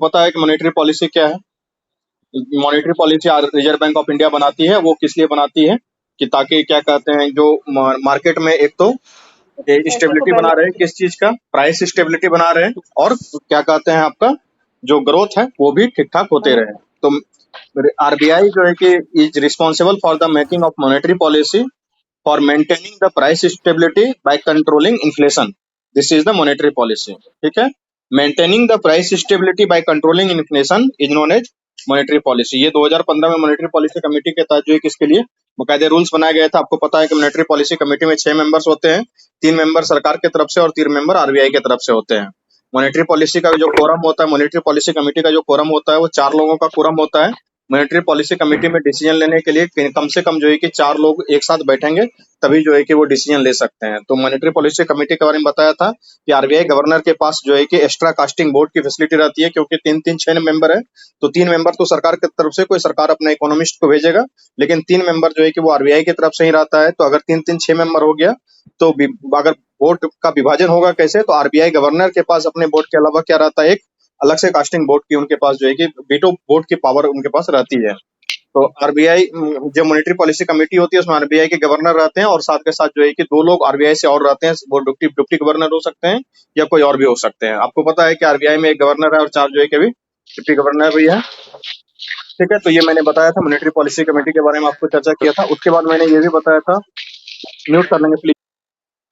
पता है कि मॉनेटरी पॉलिसी क्या है? Monetary policy reserve Bank of India बनाती है। वो किस लिए बनाती है कि ताकि क्या कहते हैं जो मार्केट में एक तो पैसे को स्टेबिलिटी बना रहे, बैलेंस। किस चीज का प्राइस स्टेबिलिटी बना रहे, और क्या कहते हैं आपका जो ग्रोथ है वो भी ठीक ठाक होते रहे। तो आरबीआई जो है कि is responsible for the making of monetary policy for maintaining the price stability by controlling inflation. This is the monetary policy. ठीक है, maintaining the price stability by controlling inflation is known as monetary policy. ये 2015 में monetary policy committee के तहत जो है कि इसके लिए बाकायदे रूल्स बनाया गया था। आपको पता है कि मॉनेटरी पॉलिसी कमेटी में 6 मेंबर्स होते हैं, 3 मेंबर सरकार की तरफ से और 3 मेंबर आरबीआई की तरफ से होते हैं। मॉनेटरी पॉलिसी का जो कोरम होता है, मॉनेटरी पॉलिसी कमेटी का जो कोरम होता है वो 4 लोगों का कोरम होता है। मॉनेटरी पॉलिसी कमेटी में डिसीजन लेने के लिए कम से कम जो है कि 4 लोग एक साथ बैठेंगे, तभी जो है कि वो डिसीजन ले सकते हैं। तो मॉनेटरी पॉलिसी कमेटी के बारे में बताया था कि आरबीआई गवर्नर के पास जो है कि एक्स्ट्रा कास्टिंग बोर्ड की फैसिलिटी रहती है, क्योंकि 3-3 6 मेंबर है। तो 3 मेंबर तो सरकार की तरफ से, कोई सरकार अपने इकोनॉमिस्ट को भेजेगा, लेकिन 3 मेंबर जो है कि वो आरबीआई की तरफ से ही रहता है। तो अगर 3-3 6 मेंबर हो गया तो अगर बोर्ड का विभाजन होगा कैसे, तो आरबीआई गवर्नर के पास अपने बोर्ड के अलावा क्या रहता है, एक अलग से कास्टिंग बोर्ड की उनके पास जो है कि वीटो बोर्ड की पावर उनके पास रहती है। तो आरबीआई जो मॉनेटरी पॉलिसी कमेटी होती है उसमें आरबीआई के गवर्नर रहते हैं, और साथ के साथ जो है कि 2 लोग आरबीआई से और रहते हैं। वो डिप्टी गवर्नर हो सकते हैं या कोई और भी हो सकते हैं। आपको पता है कि आरबीआई में 1 गवर्नर है और 4 जो है कि अभी डिप्टी गवर्नर भी है। ठीक है, तो ये मैंने बताया था मॉनेटरी पॉलिसी कमेटी के बारे में, आपको चर्चा किया था। उसके बाद मैंने ये भी बताया था, म्यूट कर लेंगे प्लीज।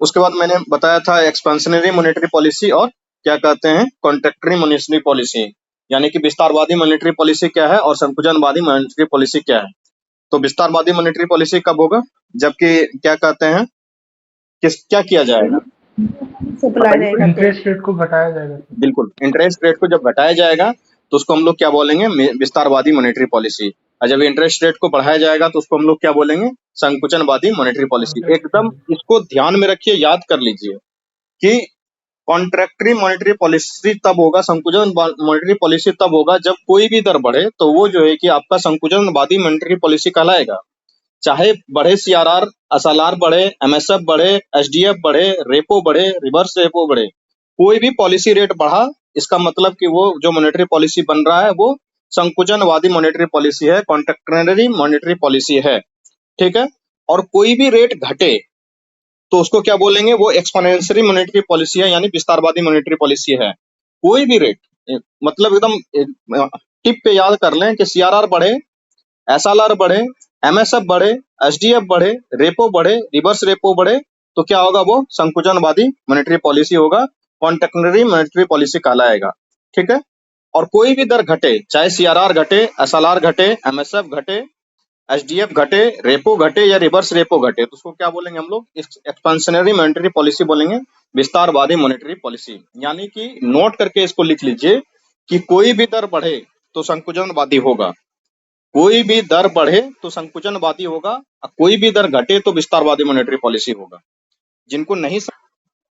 उसके बाद मैंने बताया था एक्सपेंशनरी मॉनेटरी पॉलिसी और क्या कहते हैं कॉन्ट्रैक्टरी मॉनेटरी पॉलिसी, यानी कि विस्तारवादी मॉनेटरी पॉलिसी क्या है और संकुचनवादी मॉनेटरी पॉलिसी क्या है। तो विस्तारवादी मॉनेटरी पॉलिसी कब होगा, जबकि क्या कहते हैं क्या किया जाएगा, सप्लाई बताइए। रहेगा तो इंटरेस्ट रेट को घटाया जाएगा। बिल्कुल, इंटरेस्ट रेट को जब घटाया जाएगा तो उसको हम लोग क्या बोलेंगे, विस्तारवादी मॉनेटरी पॉलिसी। और जब इंटरेस्ट रेट को बढ़ाया जाएगा तो उसको हम लोग क्या बोलेंगे, संकुचनवादी मॉनेटरी पॉलिसी। एकदम इसको ध्यान में रखिए, याद कर लीजिए कि कॉन्ट्रैक्टरी मॉनेटरी पॉलिसी तब होगा, संकुचन मॉनेटरी पॉलिसी तब होगा जब कोई भी दर बढ़े तो वो जो है कि आपका संकुचनवादी मॉनेटरी पॉलिसी कहलाएगा। चाहे बढ़े सीआरआर, एसएलआर बढ़े, एमएसएफ बढ़े, एसडीएफ बढ़े, रेपो बढ़े, रिवर्स रेपो बढ़े, कोई भी पॉलिसी रेट बढ़ा, इसका मतलब कि वो जो मॉनेटरी पॉलिसी बन रहा है वो संकुचनवादी मॉनेटरी पॉलिसी है, कॉन्ट्रैक्टरी मॉनेटरी पॉलिसी है। ठीक है, और कोई भी रेट घटे तो उसको क्या बोलेंगे, वो एक्सपोनेंशियल मॉनेटरी पॉलिसी है, यानी विस्तारवादी मॉनेटरी पॉलिसी है। कोई भी रेट मतलब एकदम टिप पे याद कर लें कि सीआरआर बढ़े, एसएलआर बढ़े, एमएसएफ बढ़े, एसडीएफ बढ़े, रेपो बढ़े, रिवर्स रेपो बढ़े, तो क्या होगा, वो संकुचनवादी मॉनेटरी पॉलिसी होगा, कॉन्ट्रैक्टरी मॉनेटरी पॉलिसी कहलाएगा। ठीक है, और कोई भी दर घटे, चाहे सीआरआर घटे, एसएलआर घटे, एमएसएफ घटे, एसडीएफ घटे, रेपो घटे या रिवर्स रेपो घटे, तो उसको क्या बोलेंगे हम लोग, एक्सपेंशनरी मॉनेटरी पॉलिसी बोलेंगे, विस्तारवादी मॉनेटरी पॉलिसी। यानी कि नोट करके इसको लिख लीजिए कि कोई भी दर बढ़े तो संकुचनवादी होगा, कोई भी दर बढ़े तो संकुचनवादी होगा, और कोई भी दर घटे तो विस्तारवादी मॉनेटरी पॉलिसी होगा। जिनको नहीं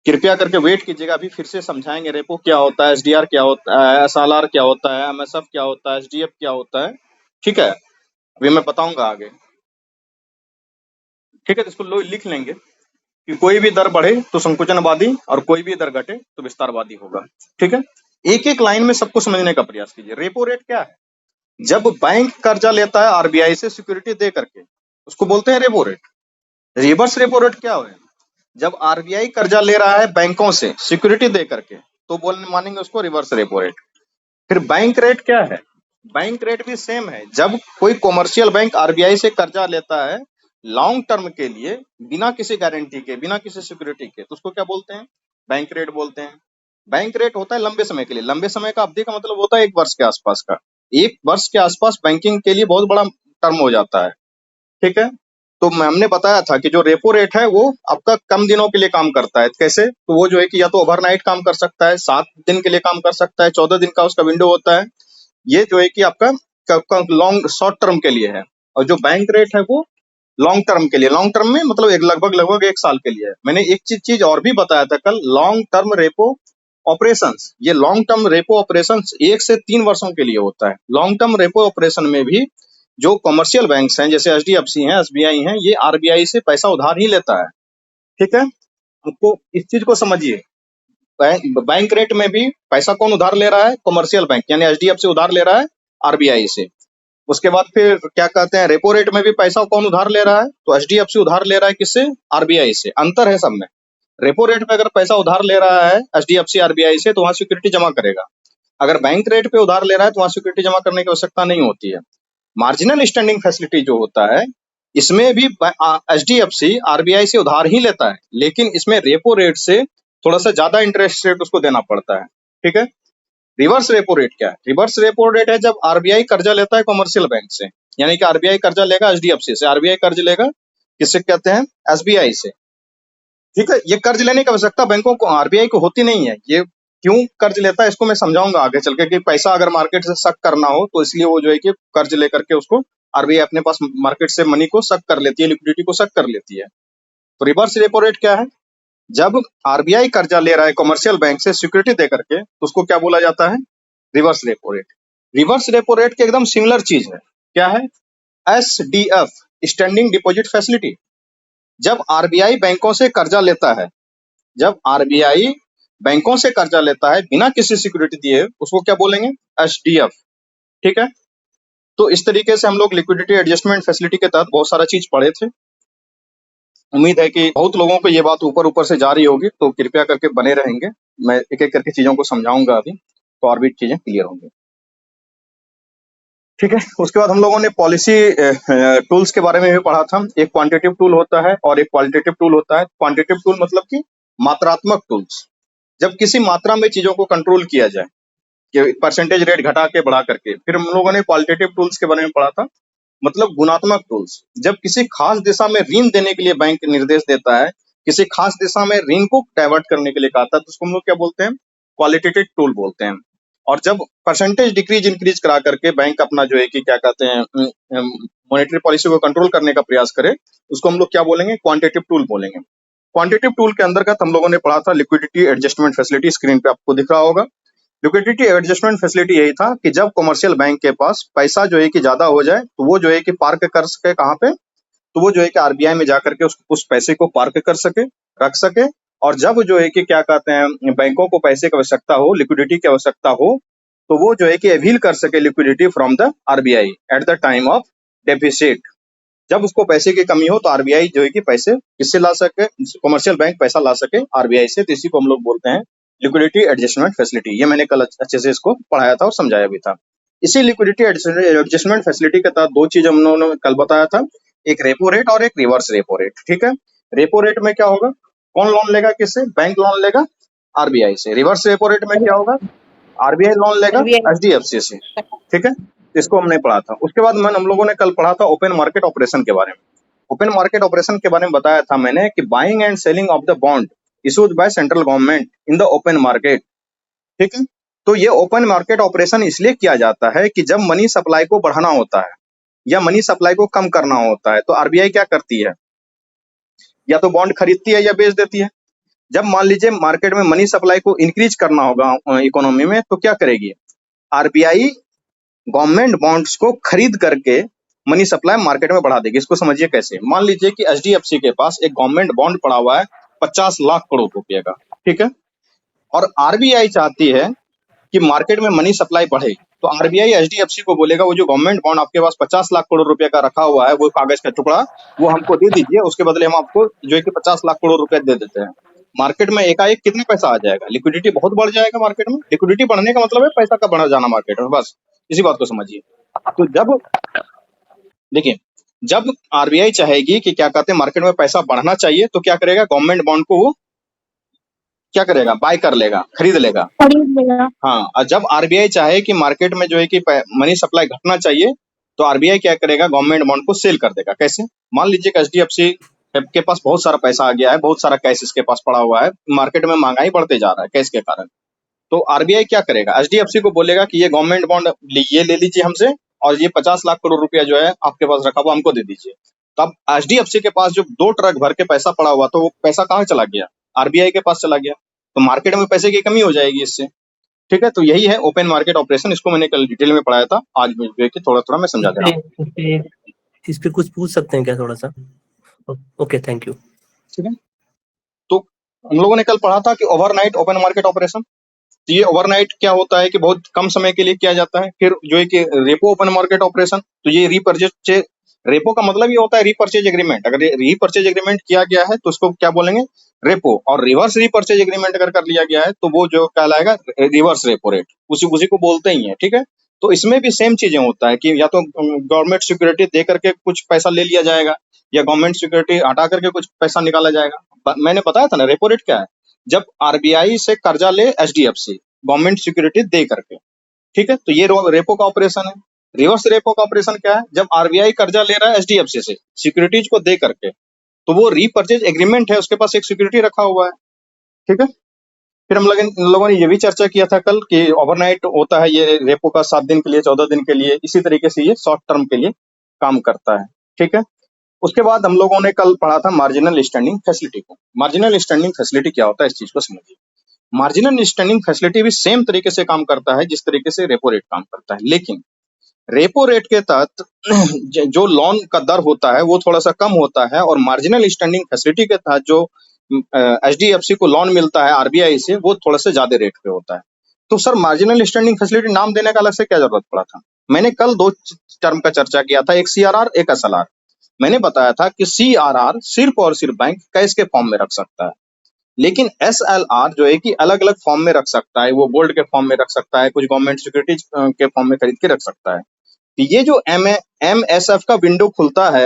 कृपया करके वेट कीजिएगा, अभी फिर से समझाएंगे रेपो क्या होता है, एसडीआर क्या होता है, एसएलआर क्या होता है, एमएसएफ क्या होता है, एसडीएफ क्या होता है। ठीक है, अभी मैं बताऊंगा आगे। ठीक है, तो इसको लिख लेंगे कि कोई भी दर बढ़े तो संकुचनवादी और कोई भी दर घटे तो विस्तारवादी होगा। ठीक है, एक एक लाइन में सबको समझने का प्रयास कीजिए। रेपो रेट क्या है, जब बैंक कर्जा लेता है आरबीआई से सिक्योरिटी दे करके, उसको बोलते हैं repo rate. Reverse repo rate क्या है, जब आरबीआई कर्जा ले रहा है बैंकों से सिक्योरिटी दे करके, तो बोलने मानेंगे उसको रिवर्स रेपो रेट। फिर बैंक रेट क्या है, बैंक रेट भी सेम है, जब कोई कॉमर्शियल बैंक आरबीआई से कर्जा लेता है लॉन्ग टर्म के लिए, बिना किसी गारंटी के, बिना किसी सिक्योरिटी के, तो उसको क्या बोलते हैं, बैंक रेट बोलते हैं। बैंक रेट होता है लंबे समय के लिए, लंबे समय का अवधि का मतलब होता है 1 वर्ष के आसपास का। 1 वर्ष के आसपास बैंकिंग के लिए बहुत बड़ा टर्म हो जाता है। ठीक है, तो हमने बताया था कि जो रेपो रेट है वो आपका कम दिनों के लिए काम करता है। कैसे, तो वो जो है कि या तो ओवरनाइट काम कर सकता है, 7 दिन के लिए काम कर सकता है, 14 दिन का उसका विंडो होता है। ये जो है कि आपका लॉन्ग शॉर्ट टर्म के लिए है, और जो बैंक रेट है वो लॉन्ग टर्म के लिए, लॉन्ग टर्म में मतलब एक लगभग 1 साल के लिए है। मैंने एक चीज और भी बताया था कल, लॉन्ग टर्म रेपो ऑपरेशंस। ये लॉन्ग टर्म रेपो ऑपरेशंस 1 से 3 वर्षों के लिए होता है। लॉन्ग टर्म रेपो ऑपरेशन में भी जो कमर्शियल बैंक्स हैं जैसे एचडीएफसी हैं, एसबीआई हैं, ये आरबीआई से पैसा उधार ही लेता है। ठीक है, आपको इस चीज को समझिए बैंक रेट में भी पैसा कौन उधार ले रहा है? कमर्शियल बैंक यानी एचडीएफसी उधार ले रहा है आरबीआई से। उसके बाद फिर क्या कहते हैं, रेपो रेट में भी पैसा कौन उधार ले रहा है? तो एचडीएफसी उधार ले रहा है किससे? आरबीआई से। अंतर है सब में। रेपो रेट पे अगर पैसा उधार ले रहा है एचडीएफसी आरबीआई से तो वहां सिक्योरिटी जमा करेगा। अगर बैंक रेट पे उधार ले रहा है तो वहां सिक्योरिटी जमा करने की आवश्यकता नहीं होती है। मार्जिनल स्टैंडिंग फैसिलिटी जो होता है इसमें भी एचडीएफसी आरबीआई से उधार ही लेता है, लेकिन इसमें रेपो रेट से थोड़ा सा ज्यादा इंटरेस्ट रेट उसको देना पड़ता है। ठीक है। रिवर्स रेपो रेट क्या है? रिवर्स रेपो रेट है जब आरबीआई कर्जा लेता है कमर्शियल बैंक से, यानी कि आरबीआई कर्जा लेगा एचडीएफसी से, आरबीआई कर्ज लेगा किससे कहते हैं? एसबीआई से। ठीक है। ये कर्ज लेने की आवश्यकता बैंकों को, आरबीआई को होती नहीं है। ये क्यों कर्ज लेता है इसको मैं समझाऊंगा आगे चल के, कि पैसा अगर मार्केट से सक करना हो तो इसलिए वो जो है कि कर्ज लेकर के उसको आरबीआई अपने पास मार्केट से मनी को सक कर लेती है, लिक्विडिटी को सक कर लेती है। तो रिवर्स रेपो रेट क्या है? जब आरबीआई कर्जा ले रहा है कमर्शियल बैंक से सिक्योरिटी दे करके तो उसको क्या बोला जाता है? Reverse repo rate. Reverse repo rate के एकदम सिमिलर चीज है। क्या है? SDF, standing deposit facility. जब आरबीआई बैंकों से कर्जा लेता है, जब आरबीआई बैंकों से कर्जा लेता है बिना किसी सिक्योरिटी दिए, उसको क्या बोलेंगे? एसडीएफ। ठीक है। तो इस तरीके से हम लोग लिक्विडिटी एडजस्टमेंट फैसिलिटी के तहत बहुत सारा चीज पढ़े थे। उम्मीद है कि बहुत लोगों को ये बात ऊपर ऊपर से जा रही होगी, तो कृपया करके बने रहेंगे। मैं एक एक करके चीजों को समझाऊंगा अभी, तो और भी चीजें क्लियर होंगी। ठीक है। उसके बाद हम लोगों ने पॉलिसी टूल्स के बारे में भी पढ़ा था। एक क्वांटिटेटिव टूल होता है और एक क्वालिटेटिव टूल होता है। क्वांटिटेटिव टूल मतलब कि मात्रात्मक टूल्स, जब किसी मात्रा में चीजों को कंट्रोल किया जाए, कि परसेंटेज रेट घटा के बढ़ा करके। फिर हम लोगों ने क्वालिटेटिव टूल्स के बारे में पढ़ा था, मतलब गुणात्मक टूल्स, जब किसी खास दिशा में ऋण देने के लिए बैंक निर्देश देता है, किसी खास दिशा में ऋण को डाइवर्ट करने के लिए कहता है, तो उसको हम लोग क्या बोलते हैं? क्वालिटेटिव टूल बोलते हैं। और जब परसेंटेज डिक्रीज इंक्रीज करा करके बैंक अपना जो है कि क्या कहते हैं मॉनेटरी पॉलिसी को कंट्रोल करने का प्रयास करे, उसको हम लोग क्या बोलेंगे? क्वांटिटेटिव टूल बोलेंगे। क्वांटिटेटिव टूल के अंतर्गत हम लोगों ने पढ़ा था लिक्विडिटी एडजस्टमेंट फैसिलिटी। स्क्रीन पे आपको दिख रहा होगा। लिक्विडिटी एडजस्टमेंट फैसिलिटी यही था कि जब कमर्शियल बैंक के पास पैसा जो है कि ज्यादा हो जाए तो वो जो है कि पार्क कर सके, कहाँ पे? तो वो जो है कि आरबीआई में जाकर के उस पैसे को पार्क कर सके, रख सके। और जब जो है कि क्या कहते हैं बैंकों को पैसे की आवश्यकता हो, लिक्विडिटी की आवश्यकता हो, तो वो जो है कि अवील कर सके liquidity from the RBI at the time of deficit. जब उसको पैसे की कमी हो तो आरबीआई जो है कि पैसे किससे ला सके? कमर्शियल बैंक पैसा ला सके आरबीआई से। तो इसी को हम लोग बोलते हैं लिक्विडिटी एडजस्टमेंट फैसिलिटी। ये मैंने कल अच्छे से इसको पढ़ाया था और समझाया भी था। इसी लिक्विडिटी एडजस्टमेंट फैसिलिटी के तहत दो चीज हम लोगों ने कल बताया था, एक रेपो रेट और एक रिवर्स रेपो रेट। ठीक है। रेपो रेट में क्या होगा? कौन लोन लेगा किससे? बैंक लोन लेगा आरबीआई से। रिवर्स रेपो रेट में क्या होगा? आरबीआई लोन लेगा RBI एचडीएफसी से। ठीक है। इसको हमने पढ़ा था। उसके बाद हम लोगों ने कल पढ़ा था ओपन मार्केट ऑपरेशन के बारे में। ओपन मार्केट ऑपरेशन के बारे में बताया था मैंने कि buying and selling of the bond issued by central government in the open market. ठीक है। तो ये ओपन मार्केट ऑपरेशन इसलिए किया जाता है कि जब मनी सप्लाई को बढ़ाना होता है या मनी सप्लाई को कम करना होता है, तो आरबीआई क्या करती है? या तो बॉन्ड खरीदती है या बेच देती है। जब मान लीजिए मार्केट में मनी सप्लाई को इंक्रीज करना होगा इकोनॉमी में, तो क्या करेगी? आरबीआई गवर्नमेंट बॉन्ड्स को खरीद करके मनी सप्लाई मार्केट में बढ़ा देगी। इसको समझिए कैसे। मान लीजिए कि एचडीएफसी के पास एक गवर्नमेंट बॉन्ड पड़ा हुआ है 50 लाख करोड़ रुपए का। ठीक है। और आरबीआई चाहती है कि मार्केट में मनी सप्लाई बढ़े, तो आरबीआई एचडीएफसी को बोलेगा वो जो गवर्नमेंट बॉन्ड आपके पास 50 लाख करोड़ रुपए का रखा हुआ है, वो कागज का टुकड़ा, वो हमको दे दीजिए, उसके बदले हम आपको जो है कि 50 लाख करोड़ रुपए दे देते हैं। मार्केट में एकाएक कितने पैसा आ जाएगा? लिक्विडिटी बहुत बढ़ जाएगा मार्केट में। लिक्विडिटी बढ़ने का मतलब है पैसा का बढ़ जाना मार्केट में। बस इसी बात को समझिए। तो जब देखिए, जब आरबीआई चाहेगी कि क्या कहते हैं मार्केट में पैसा बढ़ना चाहिए, तो क्या करेगा? गवर्नमेंट बॉन्ड को वो क्या करेगा? बाय कर लेगा, खरीद लेगा। खरीद लेगा। हाँ। और जब आरबीआई चाहे कि मार्केट में जो है कि मनी सप्लाई घटना चाहिए, तो आरबीआई क्या करेगा? गवर्नमेंट बॉन्ड को सेल कर देगा। कैसे? मान लीजिए कि एचडीएफसी के पास बहुत सारा पैसा आ गया है, बहुत सारा कैश इसके पास पड़ा हुआ है, मार्केट में महंगाई बढ़ते जा रहा है कैश के कारण। तो आरबीआई क्या करेगा? एचडीएफसी को बोलेगा कि ये गवर्नमेंट बॉन्ड ये ले लीजिए हमसे, और ये 50 लाख करोड़ रुपया जो है आपके पास रखा हुआ हमको दे दीजिए। तब एचडीएफसी के पास जो 2 ट्रक भर के पैसा पड़ा हुआ, तो वो पैसा कहाँ चला गया? आरबीआई के पास चला गया। तो मार्केट में पैसे की कमी हो जाएगी इससे। ठीक है। तो यही है ओपन मार्केट ऑपरेशन। इसको मैंने कल डिटेल में पढ़ाया था, आज थोड़ा थोड़ा मैं समझा दे रहा हूँ। इस पे कुछ पूछ सकते हैं क्या थोड़ा सा? Okay, thank you. ठीक है। तो हम लोगों ने कल पढ़ा था कि ओवरनाइट ओपन मार्केट ऑपरेशन। तो ये ओवरनाइट क्या होता है कि बहुत कम समय के लिए किया जाता है। फिर जो है कि रेपो ओपन मार्केट ऑपरेशन, तो ये रीपरचेज, रेपो का मतलब ये होता है रीपरचेज एग्रीमेंट। अगर रीपरचेज एग्रीमेंट किया गया है तो उसको क्या बोलेंगे, रेपो। और रिवर्स रीपरचेज एग्रीमेंट अगर कर लिया गया है तो वो जो कहलाएगा रिवर्स रेपो रेट, उसी उसी को बोलते ही है। ठीक है, तो इसमें भी सेम चीजें होता है कि या तो गवर्नमेंट सिक्योरिटी दे करके कुछ पैसा ले लिया जाएगा, या गवर्नमेंट सिक्योरिटी हटा करके कुछ पैसा निकाला जाएगा। मैंने बताया था ना रेपो रेट क्या है, जब आरबीआई से कर्जा ले एचडीएफसी गवर्नमेंट सिक्योरिटी दे करके। ठीक है, तो ये रेपो का ऑपरेशन है। रिवर्स रेपो का ऑपरेशन क्या है, जब आरबीआई कर्जा ले रहा है एचडीएफसी से सिक्योरिटीज को दे करके, तो वो रीपरचेज एग्रीमेंट है, उसके पास एक सिक्योरिटी रखा हुआ है। ठीक है, फिर हम लोग इन लोगों ने ये भी चर्चा किया था कल कि ओवरनाइट होता है ये रेपो का 7 दिन के लिए, 14 दिन के लिए, इसी तरीके से ये शॉर्ट टर्म के लिए काम करता है। ठीक है, उसके बाद हम लोगों ने कल पढ़ा था मार्जिनल स्टैंडिंग फैसिलिटी को। मार्जिनल स्टैंडिंग फैसिलिटी क्या होता है, इस चीज को समझिए। मार्जिनल स्टैंडिंग फैसिलिटी भी सेम तरीके से काम करता है जिस तरीके से रेपो रेट काम करता है, लेकिन रेपो रेट के तहत जो लोन का दर होता है वो थोड़ा सा कम होता है, और मार्जिनल स्टैंडिंग फैसिलिटी के तहत जो एचडीएफसी को लोन मिलता है आरबीआई से वो थोड़ा सा ज्यादा रेट पे होता है। तो सर मार्जिनल स्टैंडिंग फैसिलिटी नाम देने का अलग से क्या जरूरत पड़ा था? मैंने कल दो टर्म का चर्चा किया था, एक सीआरआर एक एसएलआर। मैंने बताया था कि सीआरआर सिर्फ और सिर्फ बैंक कैश के फॉर्म में रख सकता है, लेकिन एसएलआर जो है कि अलग अलग फॉर्म में रख सकता है, वो गोल्ड के फॉर्म में रख सकता है, कुछ गवर्नमेंट सिक्योरिटीज के फॉर्म में खरीद के रख सकता है। तो ये जो एमएसएफ का विंडो खुलता है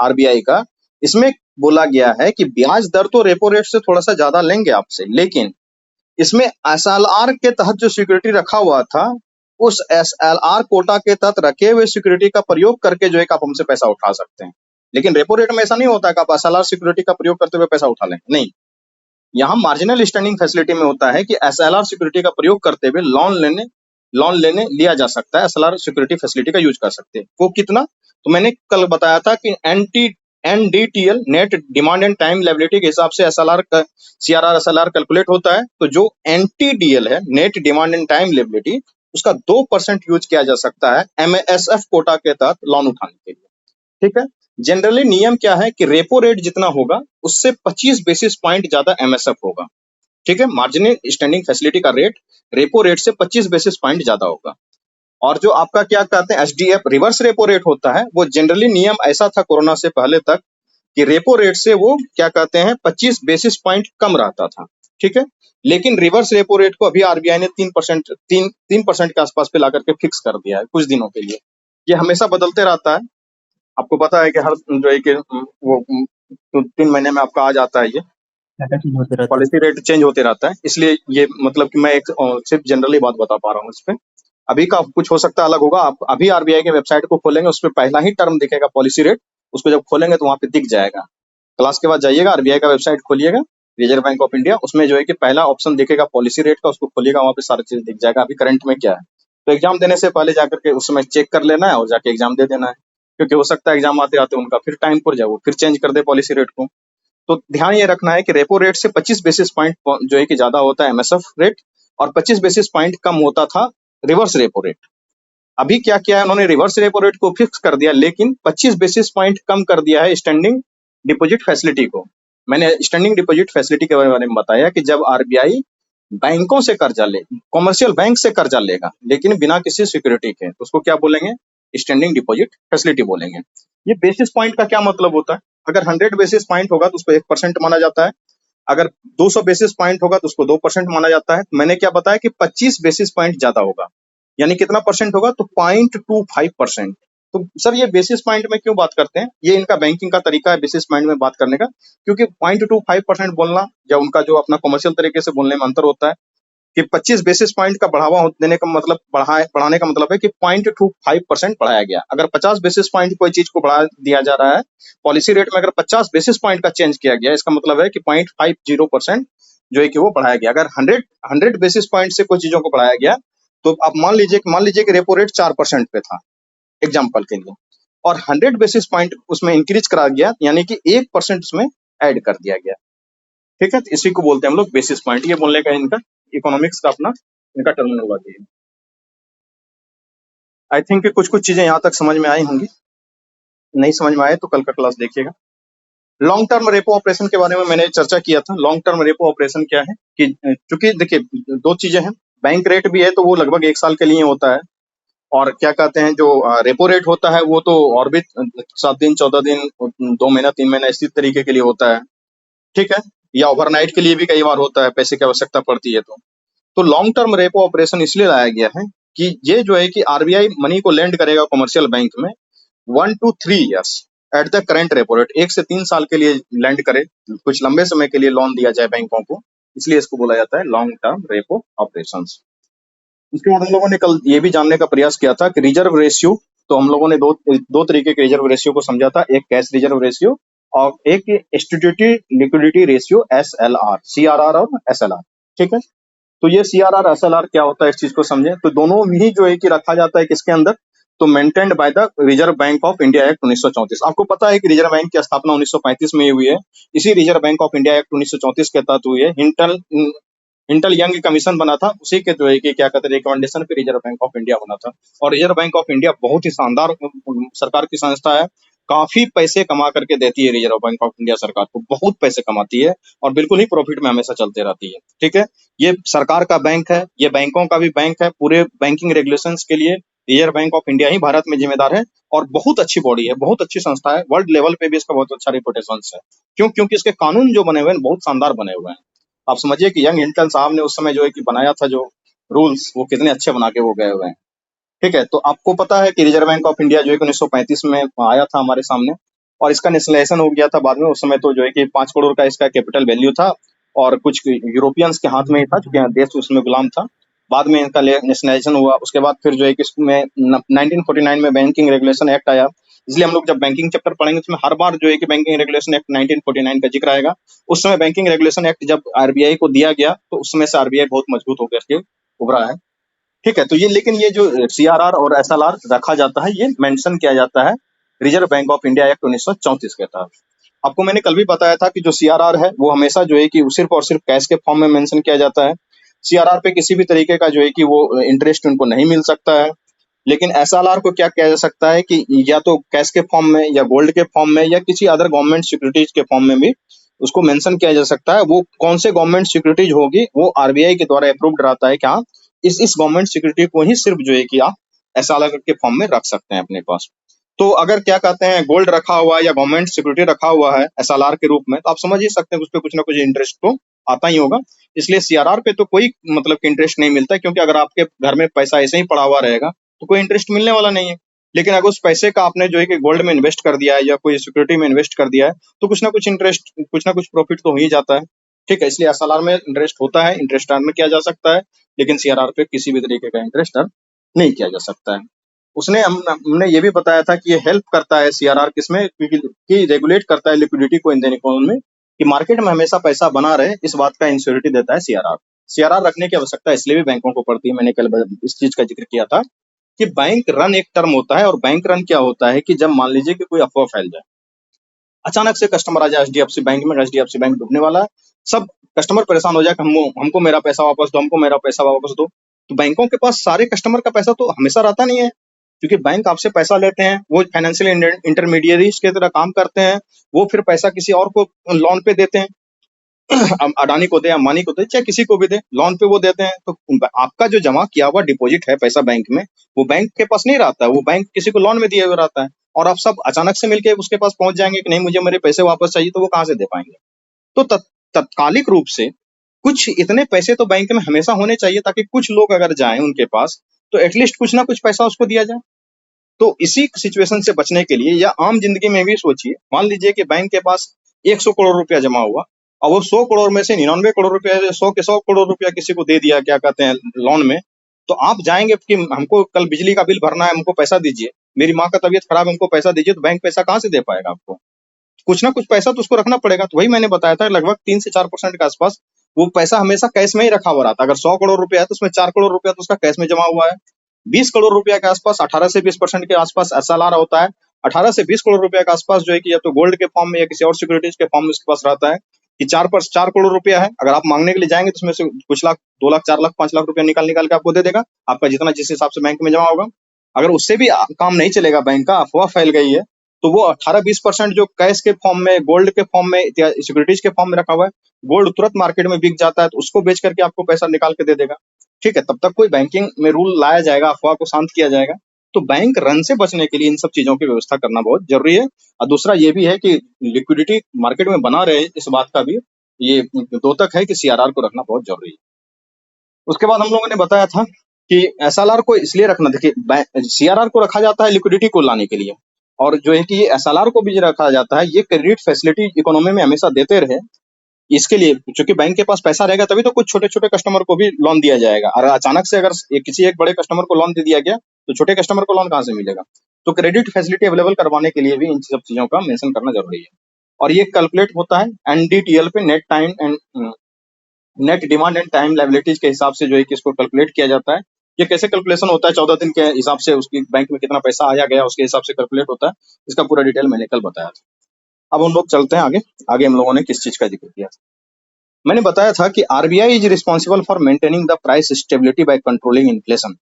आरबीआई का, इसमें बोला गया है कि ब्याज दर तो रेपो रेट से थोड़ा सा ज्यादा लेंगे आपसे, लेकिन इसमें एसएलआर के तहत जो सिक्योरिटी रखा हुआ था, उस एसएलआर कोटा के तहत रखे हुए सिक्योरिटी का प्रयोग करके जो है कि आप हमसे पैसा उठा सकते हैं। लेकिन रेपो रेट में ऐसा नहीं होता कि आप एसएलआर सिक्योरिटी का प्रयोग करते हुए पैसा उठा लें, नहीं। यहाँ मार्जिनल स्टैंडिंग फैसिलिटी में होता है कि एसएलआर सिक्योरिटी का प्रयोग करते हुए लोन लेने लिया जा सकता है, एसएलआर सिक्योरिटी फैसिलिटी का यूज कर सकते हैं। वो कितना, तो मैंने कल बताया था कि NDTL net demand and time liability के हिसाब से एसएलआर का सीआरआर एसएलआर कैलकुलेट होता है। तो जो एनटीडीएल है net demand and time liability, उसका 2% यूज किया जा सकता है एमएसएफ कोटा के तहत लोन उठाने के लिए। ठीक है, जनरली नियम क्या है कि रेपो रेट जितना होगा उससे 25 बेसिस पॉइंट ज्यादा एमएसएफ होगा। ठीक है, मार्जिनल स्टैंडिंग फैसिलिटी का रेट रेपो रेट से 25 बेसिस पॉइंट ज्यादा होगा। और जो आपका क्या कहते हैं एचडीएफ रिवर्स रेपो रेट होता है, वो जनरली नियम ऐसा था कोरोना से पहले तक कि रेपो रेट से वो क्या कहते हैं 25 बेसिस पॉइंट कम रहता था। ठीक है, लेकिन रिवर्स रेपो रेट को अभी आरबीआई ने 3% के आसपास पे ला करके फिक्स कर दिया है कुछ दिनों के लिए। ये हमेशा बदलते रहता है, आपको पता है कि हर जो है कि वो 3 महीने में आपका आ जाता है, ये डाटा चेंज होते रहता है। पॉलिसी रेट चेंज होते रहता है। इसलिए ये मतलब कि मैं एक सिर्फ जनरली बात बता पा रहा हूँ इस पे। अभी का कुछ हो सकता है अलग होगा। आप अभी आरबीआई के वेबसाइट को खोलेंगे, उस पर पहला ही टर्म दिखेगा पॉलिसी रेट, उसको जब खोलेंगे तो वहाँ पे दिख जाएगा। क्लास के बाद जाइएगा आरबीआई का वेबसाइट खोलिएगा, रिजर्व बैंक ऑफ इंडिया, उसमें जो है कि पहला ऑप्शन दिखेगा पॉलिसी रेट का, उसको खोलिएगा, वहाँ पे सारी चीज दिख जाएगा अभी करंट में क्या है। तो एग्जाम देने से पहले जाकर के उस समय चेक कर लेना है और जाके एग्जाम दे देना है, क्योंकि हो सकता है एग्जाम आते आते उनका फिर टाइम पर जाए, वो फिर चेंज कर दे पॉलिसी रेट को। तो ध्यान ये रखना है कि रेपो रेट से 25 बेसिस पॉइंट जो है कि ज्यादा होता है एमएसएफ रेट, और 25 बेसिस पॉइंट कम होता था रिवर्स रेपो रेट। अभी क्या किया है उन्होंने, रिवर्स रेपो रेट को फिक्स कर दिया, लेकिन 25 बेसिस पॉइंट कम कर दिया है स्टैंडिंग डिपॉजिट फैसिलिटी को। मैंने स्टैंडिंग डिपॉजिट फैसिलिटी के बारे में बताया कि जब आरबीआई बैंकों से कर्जा ले, कॉमर्शियल बैंक से कर्जा लेगा लेकिन बिना किसी सिक्योरिटी के, तो उसको क्या बोलेंगे, स्टैंडिंग डिपॉजिट फैसिलिटी बोलेंगे। ये बेसिस पॉइंट का क्या मतलब होता है, अगर 100 बेसिस पॉइंट होगा तो उसको 1% माना जाता है, अगर 200 बेसिस पॉइंट होगा तो उसको 2% माना जाता है। मैंने क्या बताया कि 25 बेसिस पॉइंट ज्यादा होगा, यानी कितना परसेंट होगा, तो 0.25%। तो सर ये बेसिस पॉइंट में क्यों बात करते हैं, ये इनका बैंकिंग का तरीका है बेसिस पॉइंट में बात करने का, क्योंकि 0.25% बोलना या उनका जो अपना कमर्शियल तरीके से बोलने में अंतर होता है कि 25 बेसिस पॉइंट का बढ़ावा देने का मतलब बढ़ाने का मतलब है कि 0.25% बढ़ाया गया। अगर 50 बेसिस पॉइंट कोई चीज को बढ़ा दिया जा रहा है पॉलिसी रेट में, अगर 50 बेसिस पॉइंट का चेंज किया गया, इसका मतलब है कि 0.50% जो है कि वो बढ़ाया गया। अगर 100 बेसिस पॉइंट से कोई चीजों को बढ़ाया गया, तो आप मान लीजिए कि रेपो रेट 4% पे था एग्जाम्पल के लिए, और 100 बेसिस पॉइंट उसमें इंक्रीज करा गया, यानी कि 1% उसमें ऐड कर दिया गया। ठीक है, तो इसी को बोलते हैं हम लोग बेसिस पॉइंट। ये बोलने का इनका इकोनॉमिक्स का अपना इनका टर्मिनोलॉजी है। आई थिंक कुछ कुछ चीजें यहाँ तक समझ में आई होंगी, नहीं समझ में आए तो कल का क्लास देखिएगा। लॉन्ग टर्म रेपो ऑपरेशन के बारे में मैंने चर्चा किया था। लॉन्ग टर्म रेपो ऑपरेशन क्या है कि चूंकि देखिए दो चीजें हैं, बैंक रेट भी है तो वो लगभग 1 साल के लिए होता है, और क्या कहते हैं जो रेपो रेट होता है वो तो और भी 7 दिन 14 दिन 2 महीना 3 महीना इसी तरीके के लिए होता है, ठीक है, या ओवरनाइट के लिए भी कई बार होता है, पैसे की आवश्यकता पड़ती है तो लॉन्ग टर्म रेपो ऑपरेशन इसलिए लाया गया है कि ये जो है कि आरबीआई मनी को लेंड करेगा कमर्शियल बैंक में 1 to 3 years at the current repo rate, 1 से 3 साल के लिए लैंड करे, कुछ लंबे समय के लिए लोन दिया जाए बैंकों को, इसलिए इसको बोला जाता है लॉन्ग टर्म रेपो ऑपरेशन। उसके बाद हम लोगों ने कल ये भी जानने का प्रयास किया था कि रिजर्व रेशियो, तो हम लोगों ने दो तरीके के रिजर्व रेशियो को समझा था, एक कैश रिजर्व रेशियो और एक इंस्टीट्यूटिव लिक्विडिटी रेशियो SLR, CRR और SLR, ठीक है। तो ये CRR SLR क्या होता है इस चीज को समझें, तो दोनों ही जो है कि रखा जाता है किसके अंदर, तो maintained by the reserve Bank of India act 1934। आपको पता है कि रिजर्व बैंक की स्थापना 1935 में हुई है, इसी reserve Bank of India act 1934 के तहत हुई है। हिंटल यंग कमीशन बना था, उसी के जो है कि क्या कहते हैं रिकमेंडेशन पे रिजर्व बैंक ऑफ इंडिया बना था। और रिजर्व बैंक ऑफ इंडिया बहुत ही शानदार सरकार की संस्था है, काफी पैसे कमा करके देती है रिजर्व बैंक ऑफ इंडिया सरकार को, बहुत पैसे कमाती है और बिल्कुल ही प्रॉफिट में हमेशा चलते रहती है, ठीक है। ये सरकार का बैंक है, ये बैंकों का भी बैंक है, पूरे बैंकिंग रेगुलेशंस के लिए रिजर्व बैंक ऑफ इंडिया ही भारत में जिम्मेदार है और बहुत अच्छी बॉडी है, बहुत अच्छी संस्था है, वर्ल्ड लेवल पे भी इसका बहुत अच्छा रिपोर्टेशन है। क्यों? क्योंकि इसके कानून जो बने हुए हैं बहुत शानदार बने हुए हैं। आप समझिए कि यंग हिंटन साहब ने उस समय जो है कि बनाया था जो रूल्स, वो कितने अच्छे बना के वो गए हुए हैं, ठीक है। तो आपको पता है कि रिजर्व बैंक ऑफ इंडिया जो है कि 1935 में आया था हमारे सामने और इसका नेशनलाइजेशन हो गया था बाद में। उस समय तो जो है कि 5 करोड़ का इसका कैपिटल वैल्यू था और कुछ यूरोपियंस के हाथ में ही था क्योंकि देश उसमें गुलाम था। बाद में इनका नेशनलाइजेशन हुआ, उसके बाद फिर जो है कि इसमें 1949 में बैंकिंग रेगुलेशन एक्ट आया। इसलिए हम लोग जब बैंकिंग चैप्टर पढ़ेंगे उसमें हर बार जो है कि बैंकिंग रेगुलेशन एक्ट 1949 का जिक्र आएगा। उस समय बैंकिंग रेगुलेशन एक्ट जब आरबीआई को दिया गया तो उस समय से आरबीआई बहुत मजबूत होकर के उभरा है, ठीक है। तो ये लेकिन ये जो CRR और SLR रखा जाता है ये मेंशन किया जाता है reserve Bank of India act 1934 के तहत। आपको मैंने कल भी बताया था कि जो CRR है वो हमेशा जो है कि सिर्फ और सिर्फ कैश के फॉर्म में मेंशन किया जाता है। CRR पे किसी भी तरीके का जो है कि वो इंटरेस्ट उनको नहीं मिल सकता है, लेकिन SLR को क्या किया जा सकता है कि या तो कैश के फॉर्म में या गोल्ड के फॉर्म में या किसी अदर गवर्नमेंट सिक्योरिटीज के फॉर्म में भी उसको मेंशन किया जा सकता है। वो कौन से गवर्नमेंट सिक्योरिटीज होगी वो आरबीआई के द्वारा अप्रूव्ड रहता है कि हाँ इस गवर्नमेंट सिक्योरिटी को ही सिर्फ जो है कि आप SLR के फॉर्म में रख सकते हैं अपने पास। तो अगर क्या कहते हैं गोल्ड रखा हुआ है या गवर्नमेंट सिक्योरिटी रखा हुआ है SLR के रूप में, तो आप समझ ही सकते हैं उस पर कुछ ना कुछ इंटरेस्ट तो आता ही होगा। इसलिए CRR पे तो कोई मतलब कि इंटरेस्ट नहीं मिलता, क्योंकि अगर आपके घर में पैसा ऐसे ही पड़ा हुआ रहेगा तो कोई इंटरेस्ट मिलने वाला नहीं है। लेकिन अगर उस पैसे का आपने जो है कि गोल्ड में इन्वेस्ट कर दिया है या कोई सिक्योरिटी में इन्वेस्ट कर दिया है तो कुछ ना कुछ इंटरेस्ट, कुछ ना कुछ प्रॉफिट तो हो ही जाता है, ठीक है। इसलिए SLR में इंटरेस्ट होता है, इंटरेस्ट अर्न किया जा सकता है, लेकिन CRR पे किसी भी तरीके का इंटरेस्ट अर्न नहीं किया जा सकता है। हमने ये भी बताया था कि ये हेल्प करता है CRR किसमें, क्योंकि रेगुलेट करता है लिक्विडिटी को इंडियन इकोनॉमी में, कि मार्केट में हमेशा पैसा बना रहे, इस बात का इंश्योरिटी देता है CRR। CRR रखने की आवश्यकता इसलिए भी बैंकों को पड़ती है, मैंने कल इस चीज का जिक्र किया था कि बैंक रन एक टर्म होता है, और बैंक रन क्या होता है कि जब मान लीजिए कि कोई अफवाह फैल जाए, अचानक से कस्टमर आ जाए HDFC बैंक में, HDFC बैंक डूबने वाला है, सब कस्टमर परेशान हो जाए कि हमको मेरा पैसा वापस दो, हमको मेरा पैसा वापस दो। तो बैंकों के पास सारे कस्टमर का पैसा तो हमेशा रहता नहीं है, क्योंकि बैंक आपसे पैसा लेते हैं, वो फाइनेंशियल इंटरमीडियरीज के तरह काम करते हैं, वो फिर पैसा किसी और को लोन पे देते हैं, अडानी को दे, अंबानी को दे, चाहे किसी को भी दे, लोन पे वो देते हैं। तो आपका जो जमा किया हुआ डिपॉजिट है पैसा बैंक में, वो बैंक के पास नहीं रहता है, वो बैंक किसी को लोन में दिया हुआ रहता है, और आप सब अचानक से मिलके उसके पास पहुंच जाएंगे कि नहीं मुझे मेरे पैसे वापस चाहिए, तो वो कहाँ से दे पाएंगे। तो तत्कालिक रूप से कुछ इतने पैसे तो बैंक में हमेशा होने चाहिए, ताकि कुछ लोग अगर जाएं उनके पास तो एटलीस्ट कुछ ना कुछ पैसा उसको दिया जाए। तो इसी सिचुएशन से बचने के लिए, या आम जिंदगी में भी सोचिए, मान लीजिए कि बैंक के पास 100 करोड़ रुपया जमा हुआ और वो 100 करोड़ में से 99 करोड़ रुपया, 100 के 100 करोड़ रुपया किसी को दे दिया, क्या कहते हैं, लोन में। तो आप जाएंगे कि हमको कल बिजली का बिल भरना है, हमको पैसा दीजिए, मेरी माँ का तबीयत खराब है, हमको पैसा दीजिए, तो बैंक पैसा कहाँ से दे पाएगा आपको। कुछ ना कुछ पैसा तो उसको रखना पड़ेगा। तो वही मैंने बताया था, लगभग 3 से 4% के आसपास वो पैसा हमेशा कैश में ही रखा हुआ रहता है। अगर 100 करोड़ रुपया है तो उसमें 4 करोड़ रुपया तो उसका कैश में जमा हुआ है। 20 करोड़ रुपया के आसपास 18 से 20% के आसपास SLR होता है। 18 से 20 करोड़ रुपया के आसपास जो है कि या तो गोल्ड के फॉर्म में या किसी और सिक्योरिटीज के फॉर्म में उसके पास रहता है कि 4 करोड़ रुपया है। अगर आप मांगने के लिए जाएंगे तो उसमें से कुछ लाख, 2 लाख, 4 लाख, 5 लाख रुपया निकाल के आपको दे देगा, आपका जितना जिस हिसाब से बैंक में जमा होगा। अगर उससे भी काम नहीं चलेगा बैंक का, अफवाह फैल गई है, तो वो 18-20% जो कैश के फॉर्म में, गोल्ड के फॉर्म में, सिक्योरिटीज के फॉर्म में रखा हुआ है, गोल्ड तुरंत मार्केट में बिक जाता है, तो उसको बेच करके आपको पैसा निकाल के दे देगा। ठीक है, तब तक कोई बैंकिंग में रूल लाया जाएगा, अफवाह को शांत किया जाएगा। तो बैंक रन से बचने के लिए इन सब चीजों की व्यवस्था करना बहुत जरूरी है। और दूसरा ये भी है कि लिक्विडिटी मार्केट में बना रहे, इस बात का भी ये द्योतक है कि सीआरआर को रखना बहुत जरूरी है। उसके बाद हम लोगों ने बताया था कि एसएलआर को इसलिए रखना, देखिए सीआरआर को रखा जाता है लिक्विडिटी को लाने के लिए, और जो है कि एसएलआर को भी रखा जाता है, ये क्रेडिट फैसिलिटी इकोनॉमी में हमेशा देते रहे, इसके लिए, क्योंकि बैंक के पास पैसा रहेगा तभी तो कुछ छोटे छोटे कस्टमर को भी लोन दिया जाएगा। और अचानक से अगर किसी एक बड़े कस्टमर को लोन दे दिया गया तो छोटे कस्टमर को लोन कहाँ से मिलेगा? तो क्रेडिट फैसिलिटी अवेलेबल करवाने के लिए भी इन सब चीजों का मेंशन करना जरूरी है। और ये कैलकुलेट होता है एनडीटीएल पे, net time and net demand and time liabilities के हिसाब से जो है कि इसको कैलकुलेट किया जाता है। ये कैसे कैलकुलेशन होता है? 14 दिन के हिसाब से उसकी बैंक में कितना पैसा आया गया उसके हिसाब से कैलकुलेट होता है। इसका पूरा डिटेल मैंने कल बताया था। अब हम लोग चलते हैं आगे। आगे हम लोगों ने किस चीज का जिक्र किया? मैंने बताया था कि RBI is responsible for maintaining the price stability by controlling inflation.